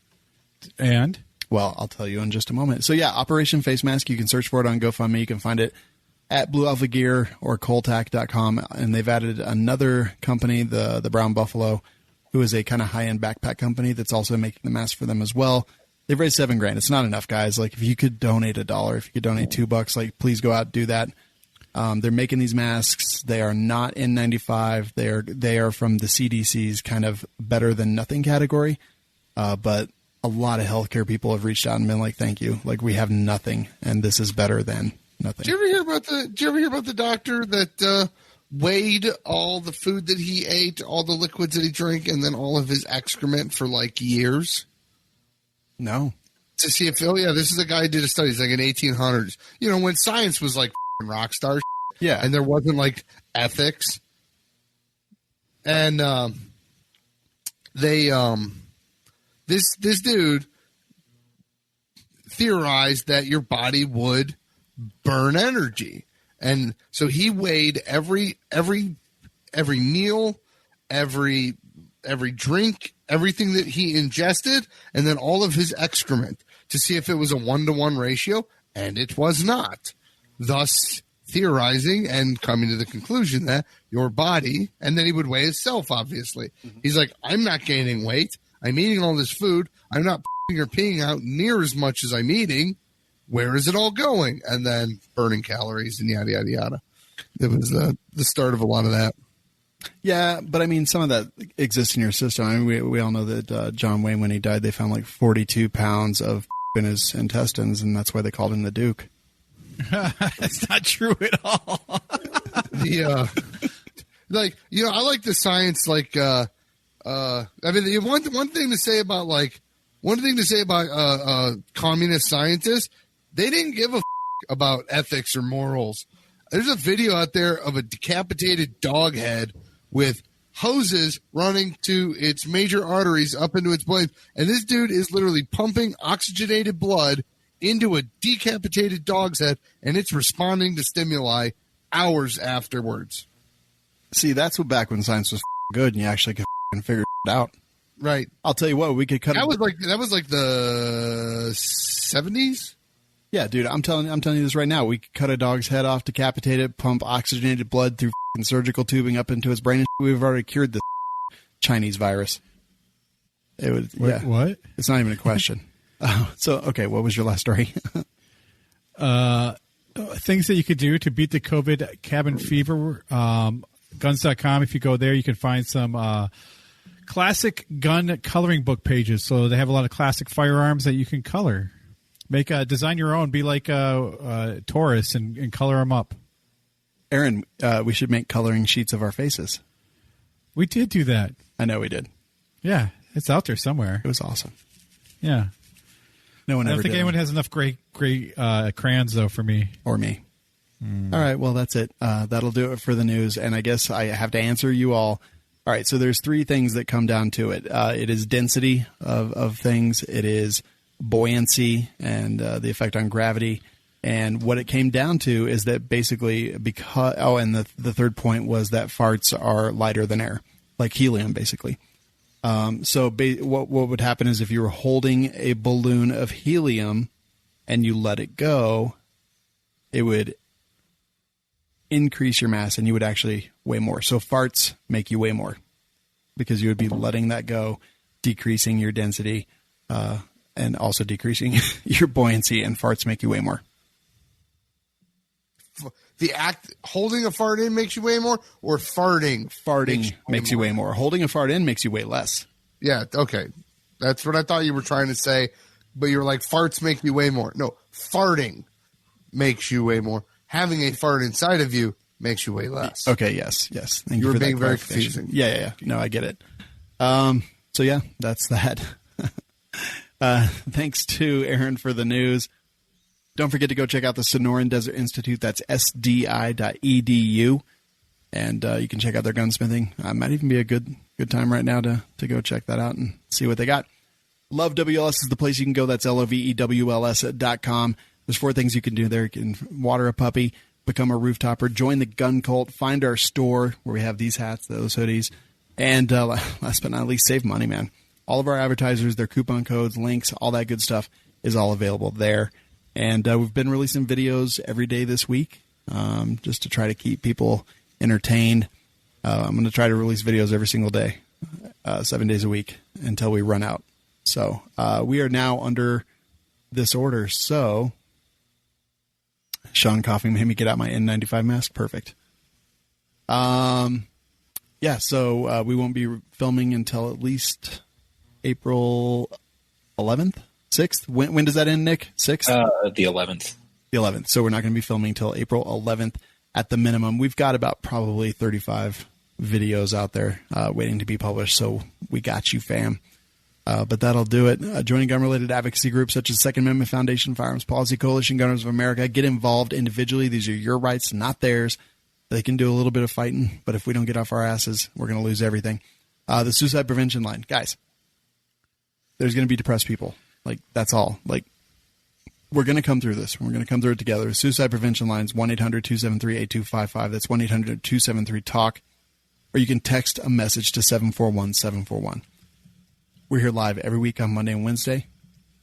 S4: And?
S3: Well, I'll tell you in just a moment. So yeah, Operation Face Mask. You can search for it on GoFundMe. You can find it at Blue Alpha Gear or Coltac.com. And they've added another company, the Brown Buffalo, who is a kind of high-end backpack company that's also making the mask for them as well. They've raised $7,000. It's not enough, guys. Like, if you could donate $1, if you could donate $2, like, please go out and do that. They're making these masks. They are not N95. They are from the CDC's kind of better than nothing category. But a lot of healthcare people have reached out and been like, thank you. Like, we have nothing, and this is better than nothing.
S2: Did you ever hear about the doctor that weighed all the food that he ate, all the liquids that he drank, and then all of his excrement for like years?
S3: No.
S2: To see if, this is a guy who did a study. It's like in 1800s. You know, when science was like rock star.
S3: Yeah.
S2: And there wasn't like ethics. And this dude theorized that your body would burn energy. And so he weighed every meal, every drink, everything that he ingested, and then all of his excrement to see if it was a 1-to-1 ratio, and it was not. Thus theorizing and coming to the conclusion that your body, and then he would weigh himself, obviously. Mm-hmm. He's like, I'm not gaining weight. I'm eating all this food. I'm not or peeing out near as much as I'm eating. Where is it all going? And then burning calories and yada, yada, yada. It was the start of a lot of that.
S3: Yeah, but I mean, some of that exists in your system. I mean, we all know that John Wayne, when he died, they found like 42 pounds of in his intestines, and that's why they called him the Duke.
S4: That's not true at all.
S2: I like the science. Like, I mean, one thing to say about communist scientists, they didn't give a about ethics or morals. There's a video out there of a decapitated dog head with hoses running to its major arteries up into its brain, and this dude is literally pumping oxygenated blood into a decapitated dog's head, and it's responding to stimuli hours afterwards.
S3: See, that's what back when science was good and you actually could figure it out.
S2: Right.
S3: I'll tell you what, we could cut
S2: that was like the 70s.
S3: Yeah, dude, I'm telling you this right now. We could cut a dog's head off, decapitate it, pump oxygenated blood through surgical tubing up into its brain. And we've already cured this Chinese virus. It would.
S4: Wait,
S3: yeah.
S4: what?
S3: It's not even a question. Okay, what was your last story?
S4: Things that you could do to beat the COVID cabin fever. Guns.com. If you go there, you can find some classic gun coloring book pages. So they have a lot of classic firearms that you can color. Design your own. Be like Taurus and color them up.
S3: Aaron, we should make coloring sheets of our faces.
S4: We did do that.
S3: I know we did.
S4: Yeah, it's out there somewhere.
S3: It was awesome.
S4: Yeah.
S3: No one
S4: I
S3: ever
S4: don't think
S3: did
S4: anyone has enough gray crayons, though, for me.
S3: Or me. All right, well, that's it. That'll do it for the news. And I guess I have to answer you all. All right, so there's three things that come down to it. It is density of things. It is buoyancy and the effect on gravity. And what it came down to is that basically and the third point was that farts are lighter than air, like helium, basically. What would happen is if you were holding a balloon of helium and you let it go, it would increase your mass and you would actually weigh more. So farts make you weigh more because you would be letting that go, decreasing your density, and also decreasing your buoyancy, and farts make you weigh more.
S2: The act holding a fart in makes you weigh more, or farting
S3: makes you weigh more. Holding a fart in makes you weigh less.
S2: Yeah, okay. That's what I thought you were trying to say, but you were like, farts make you weigh more. No, farting makes you weigh more. Having a fart inside of you makes you weigh less.
S3: Okay, yes. Thank you
S2: were
S3: for
S2: being
S3: that
S2: very
S3: clarification.
S2: confusing.
S3: Yeah. No, I get it. So yeah, that's that. Thanks to Aaron for the news. Don't forget to go check out the Sonoran Desert Institute. That's sdi.edu. And you can check out their gunsmithing. Might even be a good time right now to go check that out and see what they got. Love WLS is the place you can go. That's LOVEWLS.com. There's 4 things you can do there. You can water a puppy, become a rooftopper, join the gun cult, find our store where we have these hats, those hoodies, and last but not least, save money, man. All of our advertisers, their coupon codes, links, all that good stuff is all available there. And we've been releasing videos every day this week just to try to keep people entertained. I'm going to try to release videos every single day, 7 days a week until we run out. So we are now under this order. So Sean coughing made me get out my N95 mask. Perfect. So we won't be filming until at least April 11th, 6th. When does that end, Nick? 6th?
S1: The 11th.
S3: The 11th. So we're not going to be filming until April 11th at the minimum. We've got about probably 35 videos out there waiting to be published. So we got you, fam. But that'll do it. Joining gun-related advocacy groups such as Second Amendment Foundation, Firearms Policy Coalition, Gunners of America. Get involved individually. These are your rights, not theirs. They can do a little bit of fighting, but if we don't get off our asses, we're going to lose everything. The suicide prevention line. Guys, there's going to be depressed people. Like, that's all. Like, we're going to come through this. We're going to come through it together. Suicide prevention lines, 1-800-273-8255. That's 1-800-273-TALK. Or you can text a message to 741-741. We're here live every week on Monday and Wednesday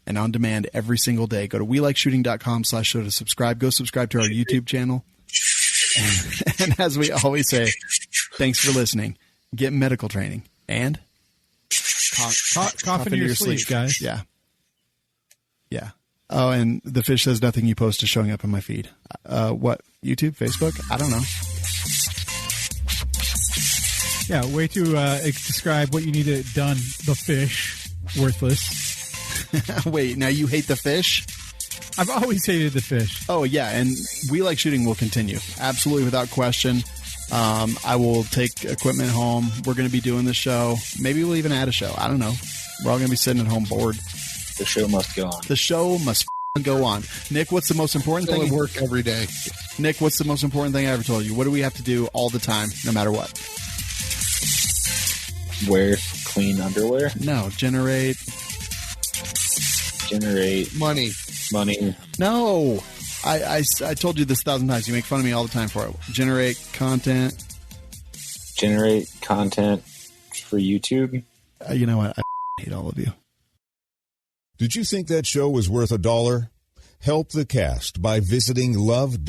S3: and on demand every single day. Go to WeLikeShooting.com/show to subscribe. Go subscribe to our YouTube channel. And as we always say, thanks for listening. Get medical training and
S4: cough into your sleep, guys.
S3: Yeah. Oh, and the fish says nothing you post is showing up in my feed. What? YouTube? Facebook? I don't know.
S4: Yeah, way to describe what you need it done. The fish. Worthless.
S3: Wait, now you hate the fish?
S4: I've always hated the fish.
S3: Oh, yeah, and We Like Shooting will continue. Absolutely, without question. I will take equipment home. We're going to be doing the show. Maybe we'll even add a show. I don't know. We're all going to be sitting at home bored.
S1: The show must go on.
S3: The show must go on. Nick, what's the most important thing?
S2: I work every day.
S3: Nick, what's the most important thing I ever told you? What do we have to do all the time, no matter what?
S1: Wear clean underwear.
S3: No, generate
S2: money.
S3: No, I told you this 1,000 times. You make fun of me all the time for it. Generate content.
S1: generate content for YouTube.
S3: You know what? I hate all of you.
S6: Did you think that show was worth $1? Help the cast by visiting lovewls.com.